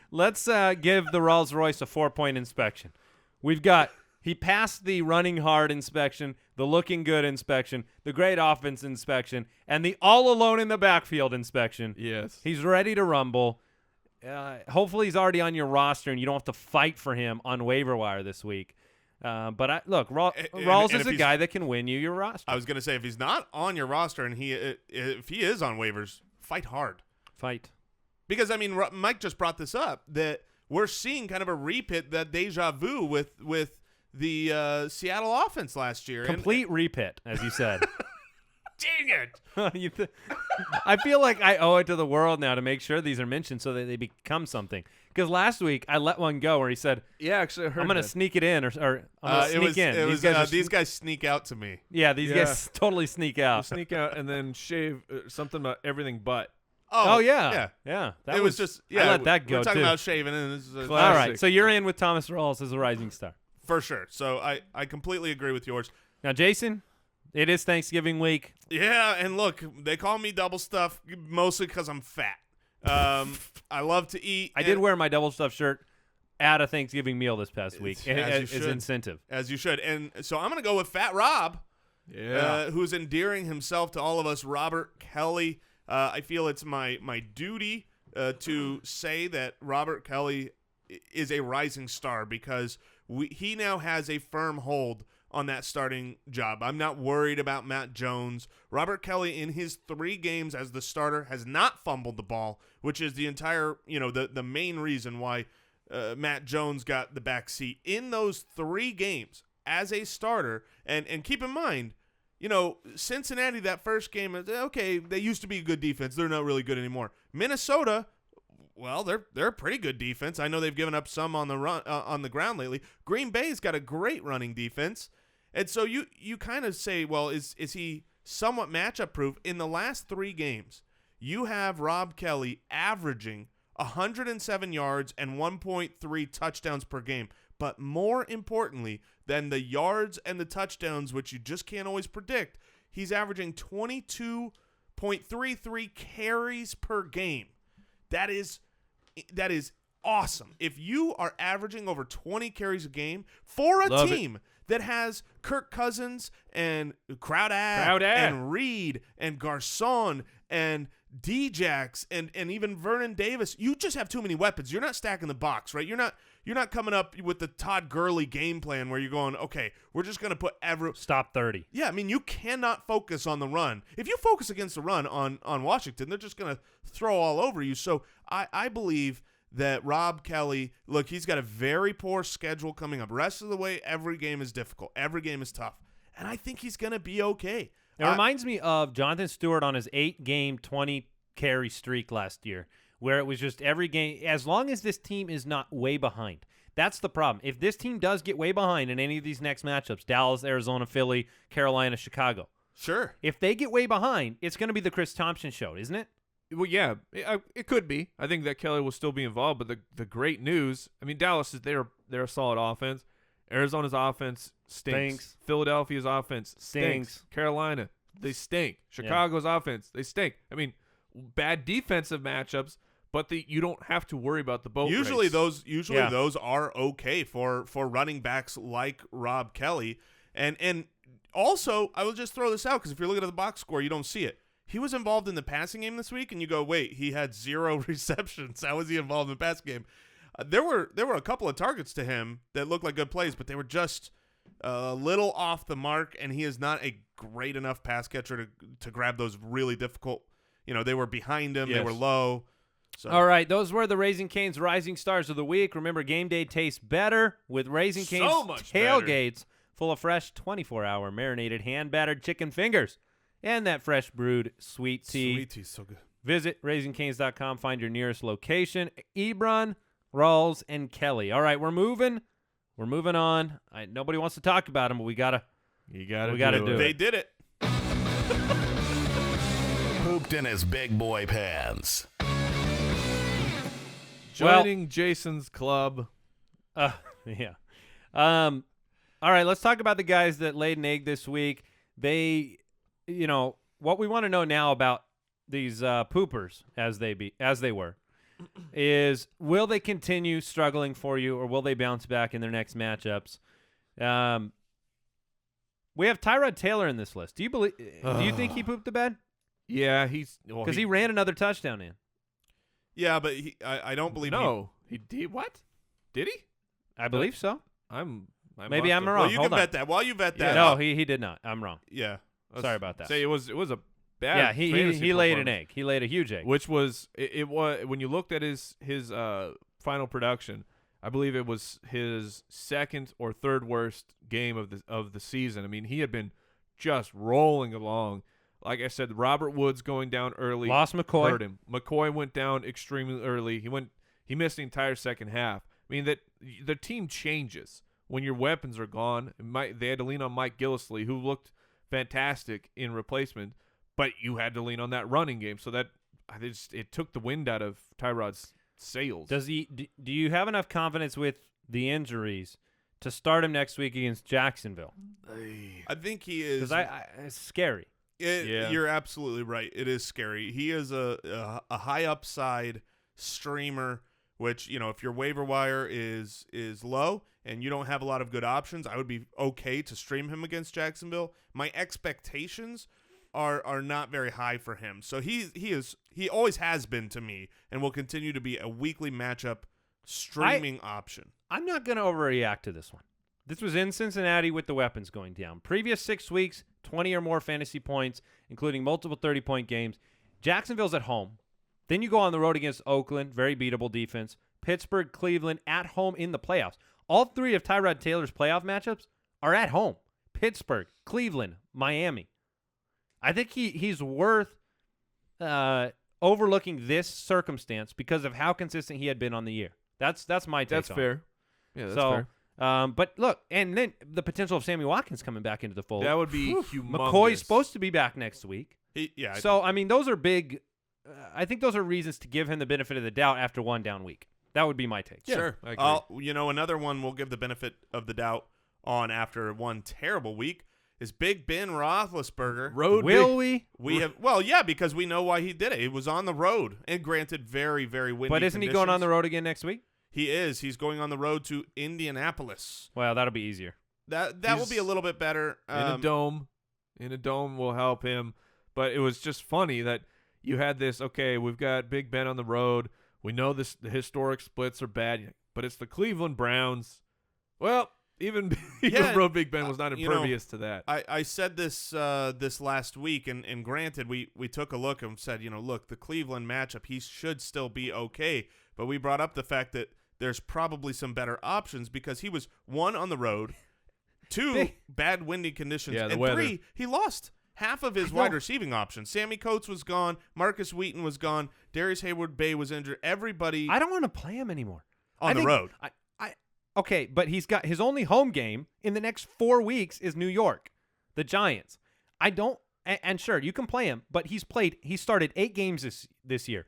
Let's give the Rolls Royce a 4-point inspection. He passed the running hard inspection, the looking good inspection, the great offense inspection, and the all alone in the backfield inspection. Yes. He's ready to rumble. Hopefully he's already on your roster and you don't have to fight for him on waiver wire this week. But Rawls is a guy that can win you your roster. I was going to say, if he's not on your roster and if he is on waivers, fight hard. Fight. Because, Mike just brought this up, that we're seeing kind of a repeat, that deja vu with the Seattle offense last year. Complete repeat, as you said. Dang it. I feel like I owe it to the world now to make sure these are mentioned so that they become something. Because last week I let one go where he said, "Yeah, actually, I heard I'm going to sneak it in, or I'm going to sneak in." These guys sneak out to me. Yeah, these guys totally sneak out. Sneak out and then shave something about everything but. Oh yeah. That was just. I let that go We're talking too. about shaving, and this is All right, so you're in with Thomas Rawls as a rising star. For sure. So I completely agree with yours. Now, Jason, it is Thanksgiving week. Yeah, and look, they call me double stuff mostly because I'm fat. I love to eat. I did wear my double stuffed shirt at a Thanksgiving meal this past week as incentive. As you should. And so I'm going to go with Fat Rob, Yeah. who's endearing himself to all of us, Robert Kelley. I feel it's my duty to say that Robert Kelley is a rising star because he now has a firm hold on that starting job. I'm not worried about Matt Jones. Robert Kelley, in his 3 games as the starter, has not fumbled the ball, which is the entire, the main reason why Matt Jones got the back seat. In those 3 games as a starter, and keep in mind, Cincinnati, that first game, okay, they used to be a good defense. They're not really good anymore. Minnesota, well, they're a pretty good defense. I know they've given up some on the run on the ground lately. Green Bay's got a great running defense. And so you kind of say, well, is he somewhat matchup proof? In the last 3 games, you have Rob Kelley averaging 107 yards and 1.3 touchdowns per game. But more importantly than the yards and the touchdowns, which you just can't always predict, he's averaging 22.33 carries per game. That is awesome. If you are averaging over 20 carries a game for a team that has Kirk Cousins and Crowder and Reed and Garcon and Djax and even Vernon Davis, you just have too many weapons. You're not stacking the box, right? You're not coming up with the Todd Gurley game plan where you're going, okay, we're just going to put Stop 30. Yeah, I mean, you cannot focus on the run. If you focus against the run on Washington, they're just going to throw all over you. So I believe that Rob Kelley, look, he's got a very poor schedule coming up. Rest of the way, every game is difficult. Every game is tough. And I think he's going to be okay. It reminds me of Jonathan Stewart on his 8-game, 20-carry streak last year, where it was just every game, as long as this team is not way behind. That's the problem. If this team does get way behind in any of these next matchups, Dallas, Arizona, Philly, Carolina, Chicago. Sure. If they get way behind, it's going to be the Chris Thompson show, isn't it? Well, yeah, it could be. I think that Kelley will still be involved, but the great news, I mean, Dallas is they're a solid offense. Arizona's offense stinks. Philadelphia's offense stinks. Carolina, they stink. Chicago's offense, they stink. I mean, bad defensive matchups, but you don't have to worry about the boat Usually race. those are okay for running backs like Rob Kelley. And also, I will just throw this out because if you're looking at the box score, you don't see it. He was involved in the passing game this week, and you go, wait, he had 0 receptions. How was he involved in the passing game? There were a couple of targets to him that looked like good plays, but they were just a little off the mark, and he is not a great enough pass catcher to grab those really difficult. They were behind him. Yes. They were low. So. All right, those were the Raising Cane's Rising Stars of the Week. Remember, game day tastes better with Raising Cane's tailgates full of fresh 24-hour marinated hand-battered chicken fingers and that fresh brewed sweet tea. Sweet tea's so good. Visit RaisingCanes.com. Find your nearest location. Ebron, Rawls, and Kelley. All right, we're moving. We're moving on. Nobody wants to talk about them, but we gotta do it. They did it. Pooped in his big boy pants. Joining Jason's club. Yeah. All right, let's talk about the guys that laid an egg this week. They, what we want to know now about these poopers, as they were, is will they continue struggling for you, or will they bounce back in their next matchups? We have Tyrod Taylor in this list. Do you think he pooped the bed? Yeah, because he ran another touchdown in. Yeah, but I don't believe he did. What? Did he? I believe so. Maybe I'm wrong. Well, you can bet that. While you bet that. No, he did not. I'm wrong. Yeah. Sorry about that. Say it was a bad. Yeah, he laid an egg. He laid a huge egg. Which was it was when you looked at his final production, I believe it was his second or third worst game of the season. I mean, he had been just rolling along. Like I said, Robert Woods going down early. Lost McCoy. Hurt him. McCoy went down extremely early. He missed the entire second half. I mean, that the team changes when your weapons are gone. They had to lean on Mike Gillislee, who looked fantastic in replacement, but you had to lean on that running game. So that it took the wind out of Tyrod's sails. Do you have enough confidence with the injuries to start him next week against Jacksonville. I think he is. Because it's scary. You're absolutely right. It is scary. He is a high upside streamer, which, if your waiver wire is low and you don't have a lot of good options, I would be okay to stream him against Jacksonville. My expectations are not very high for him. So he always has been to me and will continue to be a weekly matchup streaming option. I'm not going to overreact to this one. This was in Cincinnati with the weapons going down. Previous 6 weeks, 20 or more fantasy points, including multiple 30-point games. Jacksonville's at home. Then you go on the road against Oakland, very beatable defense. Pittsburgh, Cleveland, at home in the playoffs. All three of Tyrod Taylor's playoff matchups are at home. Pittsburgh, Cleveland, Miami. I think he's worth overlooking this circumstance because of how consistent he had been on the year. That's my take. That's on fair. It. Yeah, that's So, fair. But look, and then the potential of Sammy Watkins coming back into the fold. That would be humongous. McCoy's supposed to be back next week. I mean, those are big. I think those are reasons to give him the benefit of the doubt after one down week. That would be my take. Yeah, sure. I agree. Another one we'll give the benefit of the doubt on after one terrible week is Big Ben Roethlisberger. Will we? We have because we know why he did it. It was on the road, and granted, very, very windy. But isn't he going on the road again next week? He is. He's going on the road to Indianapolis. Well, that'll be easier. That will be a little bit better. In a dome. In a dome will help him. But it was just funny that you had this, okay, we've got Big Ben on the road. We know the historic splits are bad, but it's the Cleveland Browns. Well, even road Big Ben was not impervious to that. I said this last week, and granted, we took a look and said, look, the Cleveland matchup, he should still be okay. But we brought up the fact that there's probably some better options because he was 1 on the road, 2 bad windy conditions, and weather. 3 he lost half of his wide receiving options. Sammy Coates was gone, Marcus Wheaton was gone, Darius Hayward-Bay was injured. Everybody I don't want to play him anymore on the road. Okay, but he's got his only home game in the next 4 weeks is New York, the Giants. And sure, you can play him, but he started 8 games this year.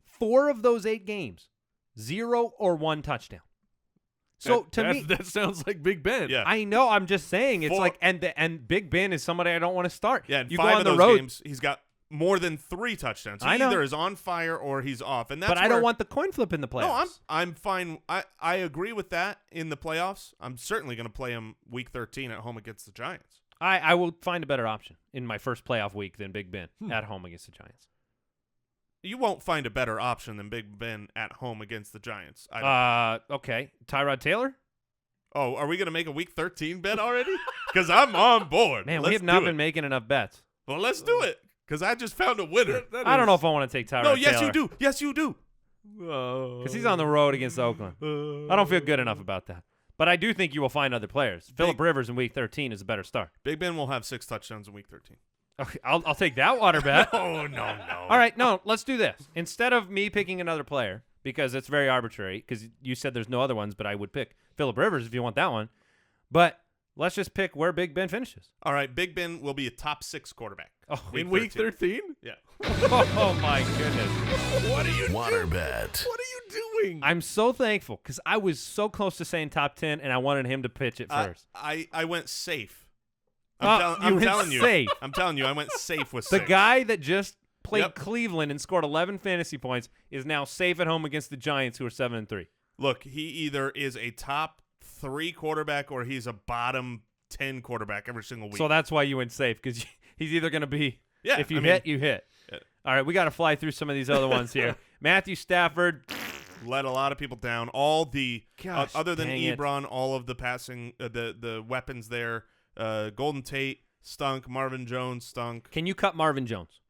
4 of those 8 games, 0 or 1 touchdown. So that sounds like Big Ben. Yeah. I know. I'm just saying it's like, and Big Ben is somebody I don't want to start. Yeah, and you 5 go on of the those road. games, he's got more than 3 touchdowns. He I know. either is on fire or he's off, and that's. But I don't want the coin flip in the playoffs. No, I'm fine. I agree with that in the playoffs. I'm certainly going to play him Week 13 at home against the Giants. I will find a better option in my first playoff week than Big Ben at home against the Giants. You won't find a better option than Big Ben at home against the Giants. Okay, Tyrod Taylor. Oh, are we going to make a Week 13 bet already? Because I'm on board. Man, let's we have not do been it. making enough bets. Well, let's do it. Because I just found a winner. I don't know if I want to take Tyrod No, Taylor. yes, you do. Yes, you do. Because he's on the road against Oakland. I don't feel good enough about that. But I do think you will find other players. Phillip Rivers in Week 13 is a better start. Big Ben will have 6 touchdowns in Week 13. Okay, I'll take that water bet. Oh, no. All right, no, let's do this. Instead of me picking another player, because it's very arbitrary, because you said there's no other ones, but I would pick Phillip Rivers if you want that one. But let's just pick where Big Ben finishes. All right, Big Ben will be a top 6 quarterback. Oh, In Week 13? Yeah. Oh, my goodness. What are you Water doing? bet. What are you doing? I'm so thankful because I was so close to saying top 10, and I wanted him to pitch it first. I went safe. You I'm went telling you. safe. I'm telling you, I went safe with The 6. guy that just played Yep. Cleveland and scored 11 fantasy points is now safe at home against the Giants, who are 7-3. Look, he either is a top 3 quarterback or he's a bottom 10 quarterback every single week. So that's why you went safe, because he's either going to be, Yeah, if you I mean, hit, you hit. Yeah. All right, we got to fly through some of these other ones here. Matthew Stafford. let a lot of people down. All the Gosh, other than dang it. Ebron, all of the passing, the weapons there. Golden Tate stunk. Marvin Jones stunk. Can you cut Marvin Jones?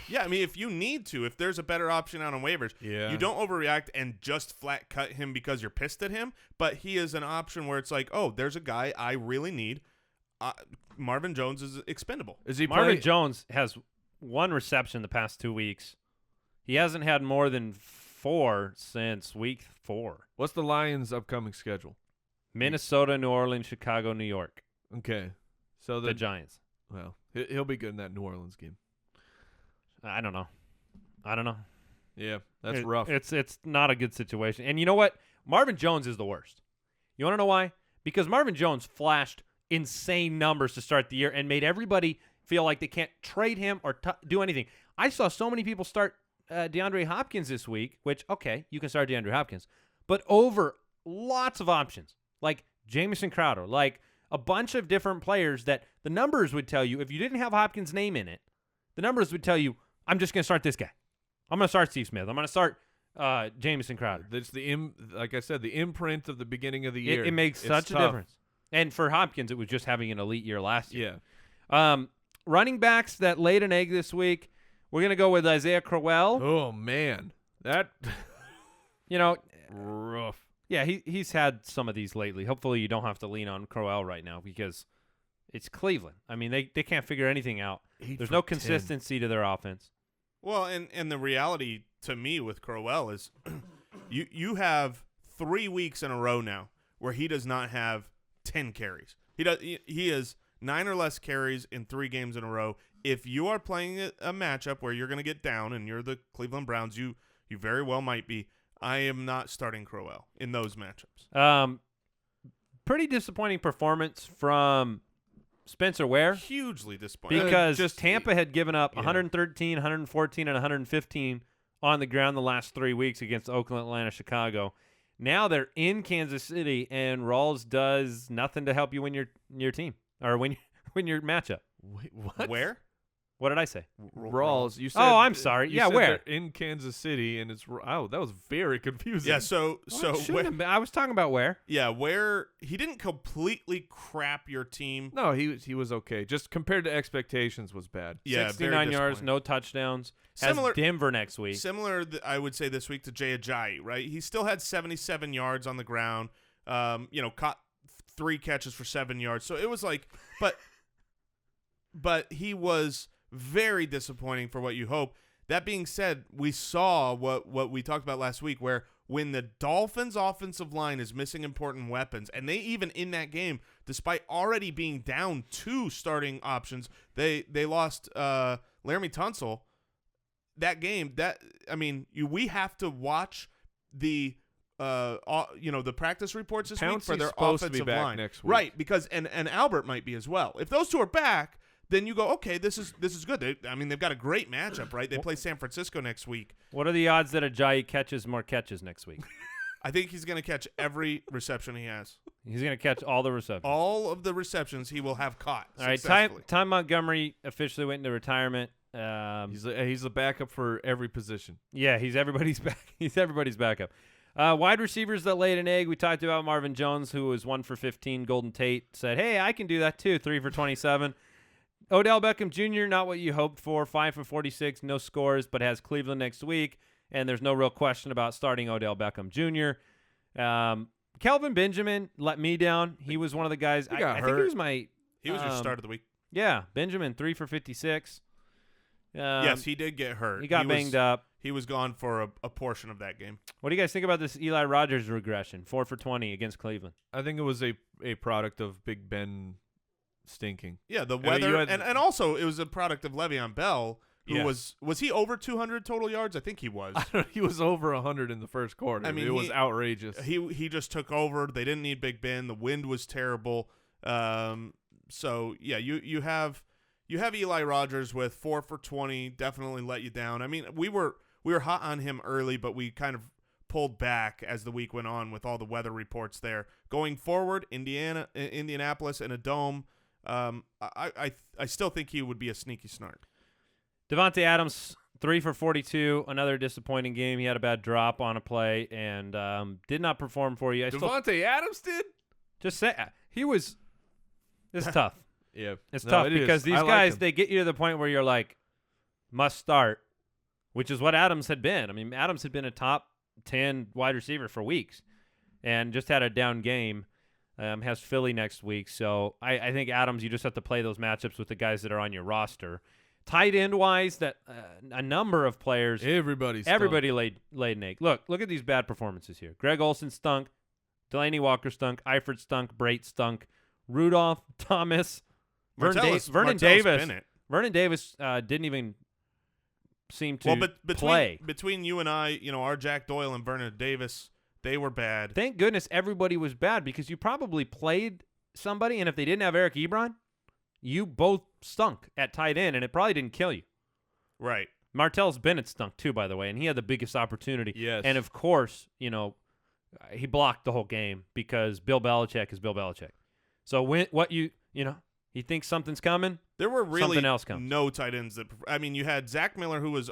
Yeah, I mean, if you need to, if there's a better option out on waivers, you don't overreact and just flat cut him because you're pissed at him. But he is an option where it's like, oh, there's a guy I really need. Marvin Jones is expendable. Is he Marvin play- Jones has 1 reception the past 2 weeks. He hasn't had more than 4 since week 4. What's the Lions' upcoming schedule? Minnesota, New Orleans, Chicago, New York. Okay. So The Giants. well, he'll be good in that New Orleans game. I don't know. Yeah, that's rough. It's not a good situation. And you know what? Marvin Jones is the worst. You want to know why? because Marvin Jones flashed insane numbers to start the year and made everybody feel like they can't trade him or do anything. I saw so many people start DeAndre Hopkins this week, which, okay, you can start DeAndre Hopkins, but over lots of options, like Jamison Crowder, like a bunch of different players that the numbers would tell you, if you didn't have Hopkins' name in it, the numbers would tell you, I'm just going to start this guy. I'm going to start Steve Smith. I'm going to start Jamison Crowder. It's like I said, the imprint of the beginning of the year. It makes such a difference. And for Hopkins, it was just having an elite year last year. Yeah. Running backs that laid an egg this week, we're going to go with Isaiah Crowell. Oh, man. That, rough. Yeah, he's had some of these lately. Hopefully you don't have to lean on Crowell right now because it's Cleveland. I mean, they can't figure anything out. There's no consistency to their offense. Well, and the reality to me with Crowell is you have 3 weeks in a row now where he does not have 10 carries. He has 9 or less carries in 3 games in a row. If you are playing a matchup where you're going to get down and you're the Cleveland Browns, you very well might be. I am not starting Crowell in those matchups. Pretty disappointing performance from Spencer Ware. Hugely disappointing. Because Tampa had given up 113, 114, and 115 on the ground the last 3 weeks against Oakland, Atlanta, Chicago. Now they're in Kansas City, and Rawls does nothing to help you win your team or win your matchup. Wait, what? Where? What did I say? Rawls. You said. Oh, I'm sorry. You Yeah, said where? they're in Kansas City, and it's. Oh, that was very confusing. Yeah. So I was talking about where. Yeah, where he didn't completely crap your team. No, he was okay. Just compared to expectations, was bad. Yeah, 69 yards, no touchdowns. Similar Has Denver next week. Similar, I would say this week to Jay Ajayi, right? He still had 77 yards on the ground. Caught 3 catches for 7 yards. So it was like, but he was very disappointing for what you hope. That being said, we saw what we talked about last week, where when the Dolphins' offensive line is missing important weapons, and they even in that game, despite already being down 2 starting options, they lost Laramie Tunsil. That game, we have to watch the the practice reports this week for their offensive line next week. Right? Because and Albert might be as well. If those 2 are back, then you go, okay, this is good. They've got a great matchup, right? They play San Francisco next week. What are the odds that Ajayi catches more catches next week? I think he's going to catch every reception he has. He's going to catch all the receptions. All of the receptions he will have caught. All right, Ty Montgomery officially went into retirement. He's the backup for every position. Yeah, he's everybody's back. He's everybody's backup. Wide receivers that laid an egg. We talked about Marvin Jones, who was 1 for 15. Golden Tate said, "Hey, I can do that too." 3 for 27. Odell Beckham Jr., not what you hoped for. 5 for 46, no scores, but has Cleveland next week, and there's no real question about starting Odell Beckham Jr. Kelvin Benjamin let me down. He was one of the guys. He got hurt. He was your start of the week. Yeah, Benjamin, 3 for 56. Yes, he did get hurt. He got banged up. He was gone for a portion of that game. What do you guys think about this Eli Rodgers regression? 4 for 20 against Cleveland. I think it was a product of Big Ben stinking. Yeah, the weather, and also it was a product of Le'Veon Bell, who was he over 200 total yards? I think he was. He was over 100 in the first quarter. I mean, it was outrageous. He just took over. They didn't need Big Ben. The wind was terrible. So yeah, you have Eli Rodgers with 4 for 20. Definitely let you down. I mean, we were hot on him early, but we kind of pulled back as the week went on with all the weather reports there. Going forward, Indianapolis in a dome. I still think he would be a sneaky snart. Davante Adams, 3 for 42, another disappointing game. He had a bad drop on a play and did not perform for you. Davante Adams did? Just say it's tough. Yeah. It's tough because these guys, they get you to the point where you're like, must start, which is what Adams had been. I mean, Adams had been a top 10 wide receiver for weeks and just had a down game. Has Philly next week. So I think Adams, you just have to play those matchups with the guys that are on your roster. Tight end wise, that a number of players. Everybody laid an egg. Look at these bad performances here. Greg Olsen stunk. Delaney Walker stunk. Eifert stunk. Brait stunk. Rudolph, Thomas, Vernon Davis. Vernon Davis didn't even seem to play. Between you and I, our Jack Doyle and Vernon Davis, They were bad. Thank goodness everybody was bad because you probably played somebody, and if they didn't have Eric Ebron, you both stunk at tight end, and it probably didn't kill you. Right. Martellus Bennett stunk too, by the way, and he had the biggest opportunity. Yes. And, of course, he blocked the whole game because Bill Belichick is Bill Belichick. So he thinks something's coming, There were really something else comes. no tight ends you had Zach Miller, who was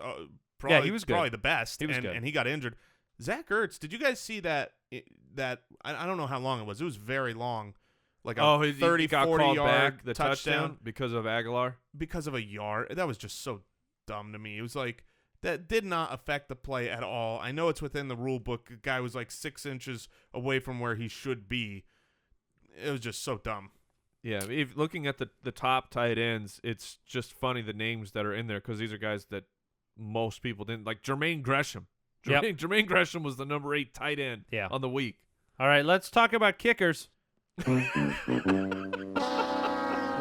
he was good. probably the best, He was good. and he got injured. Zach Ertz, did you guys see that I don't know how long it was. It was very long. Like a 30, he got 40 called yard back, the touchdown because of Aguilar. because of a yard. That was just so dumb to me. It was like that did not affect the play at all. I know it's within the rule book. The guy was like 6 inches away from where he should be. It was just so dumb. Yeah, looking at the top tight ends, it's just funny the names that are in there because these are guys that most people didn't like. Jermaine Gresham. Jermaine Gresham was the number 8 tight end on the week. All right, let's talk about kickers.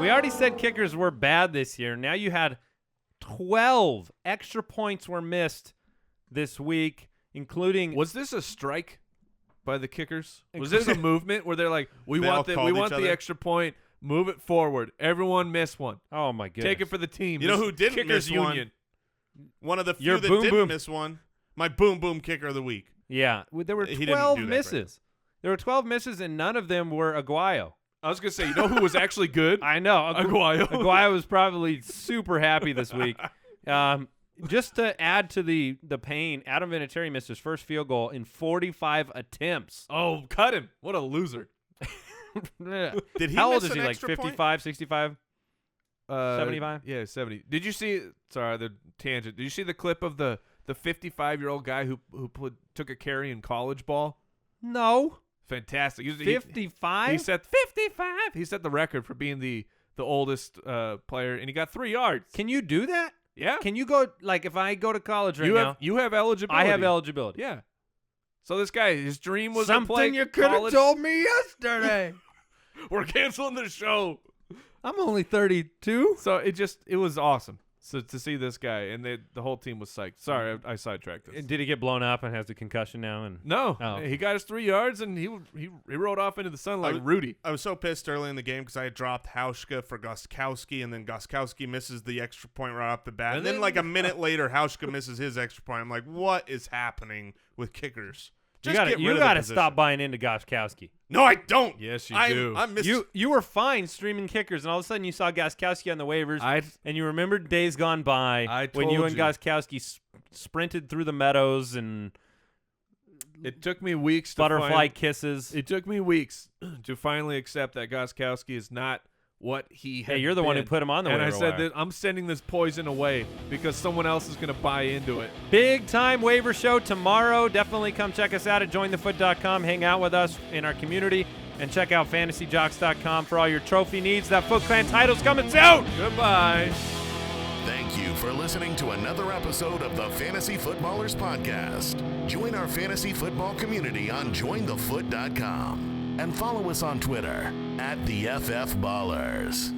We already said kickers were bad this year. Now you had 12 extra points were missed this week, including Was this a strike by the kickers? Was this a movement where they're like, we They want all called each the other? extra point, move it forward. Everyone miss one. oh my goodness. Take it for the team. You know This who didn't kickers miss one? union. One of the few Your that boom didn't boom. miss one. My boom boom kicker of the week. Yeah, there were He didn't 12 do that misses. There were 12 misses, and none of them were Aguayo. I was gonna say, you know who was actually good? I know. Aguayo. Aguayo was probably super happy this week. Just to add to the pain, Adam Vinatieri missed his first field goal in 45 attempts. Oh, cut him! What a loser. Did he How old miss is he? an Like extra point? 55, 65? 75? Yeah, 70. Did you see? Sorry, the tangent. Did you see the clip of the 55-year-old guy who took a carry in college ball? No. Fantastic. 55? He set 55. He set the record for being the oldest player, and he got 3 yards. Can you do that? Yeah. Can you go, like, if I go to college right now, You have eligibility. I have eligibility. Yeah. So this guy, his dream was Something to play you could have college. told me yesterday. We're canceling the show. I'm only 32. So it was awesome. So to see this guy, and the whole team was psyched. Sorry, I sidetracked this. Did he get blown up and has a concussion now? And No, Oh. he got his 3 yards, and he rode off into the sun like Rudy. I was so pissed early in the game because I had dropped Hauschka for Gostkowski, and then Gostkowski misses the extra point right off the bat. And then like a minute later, Hauschka misses his extra point. I'm like, what is happening with kickers? Just get rid you of the gotta position. stop buying into Gostkowski. No, I don't. Yes, you I'm- do. I'm You were fine streaming kickers, and all of a sudden you saw Gostkowski on the waivers, and you remembered days gone by I when you told and you. Gostkowski sprinted through the meadows and It took me weeks. butterfly kisses. It took me weeks to finally accept that Gostkowski is not what he had Hey, you're the one who been. put him on the And I waiver said wire. that I'm sending this poison away because someone else is going to buy into it. Big time waiver show tomorrow. Definitely come check us out at jointhefoot.com. Hang out with us in our community and check out fantasyjocks.com for all your trophy needs. That Foot Clan title's coming soon. Goodbye. Thank you for listening to another episode of the Fantasy Footballers Podcast. Join our fantasy football community on jointhefoot.com and follow us on Twitter @TheFFBallers.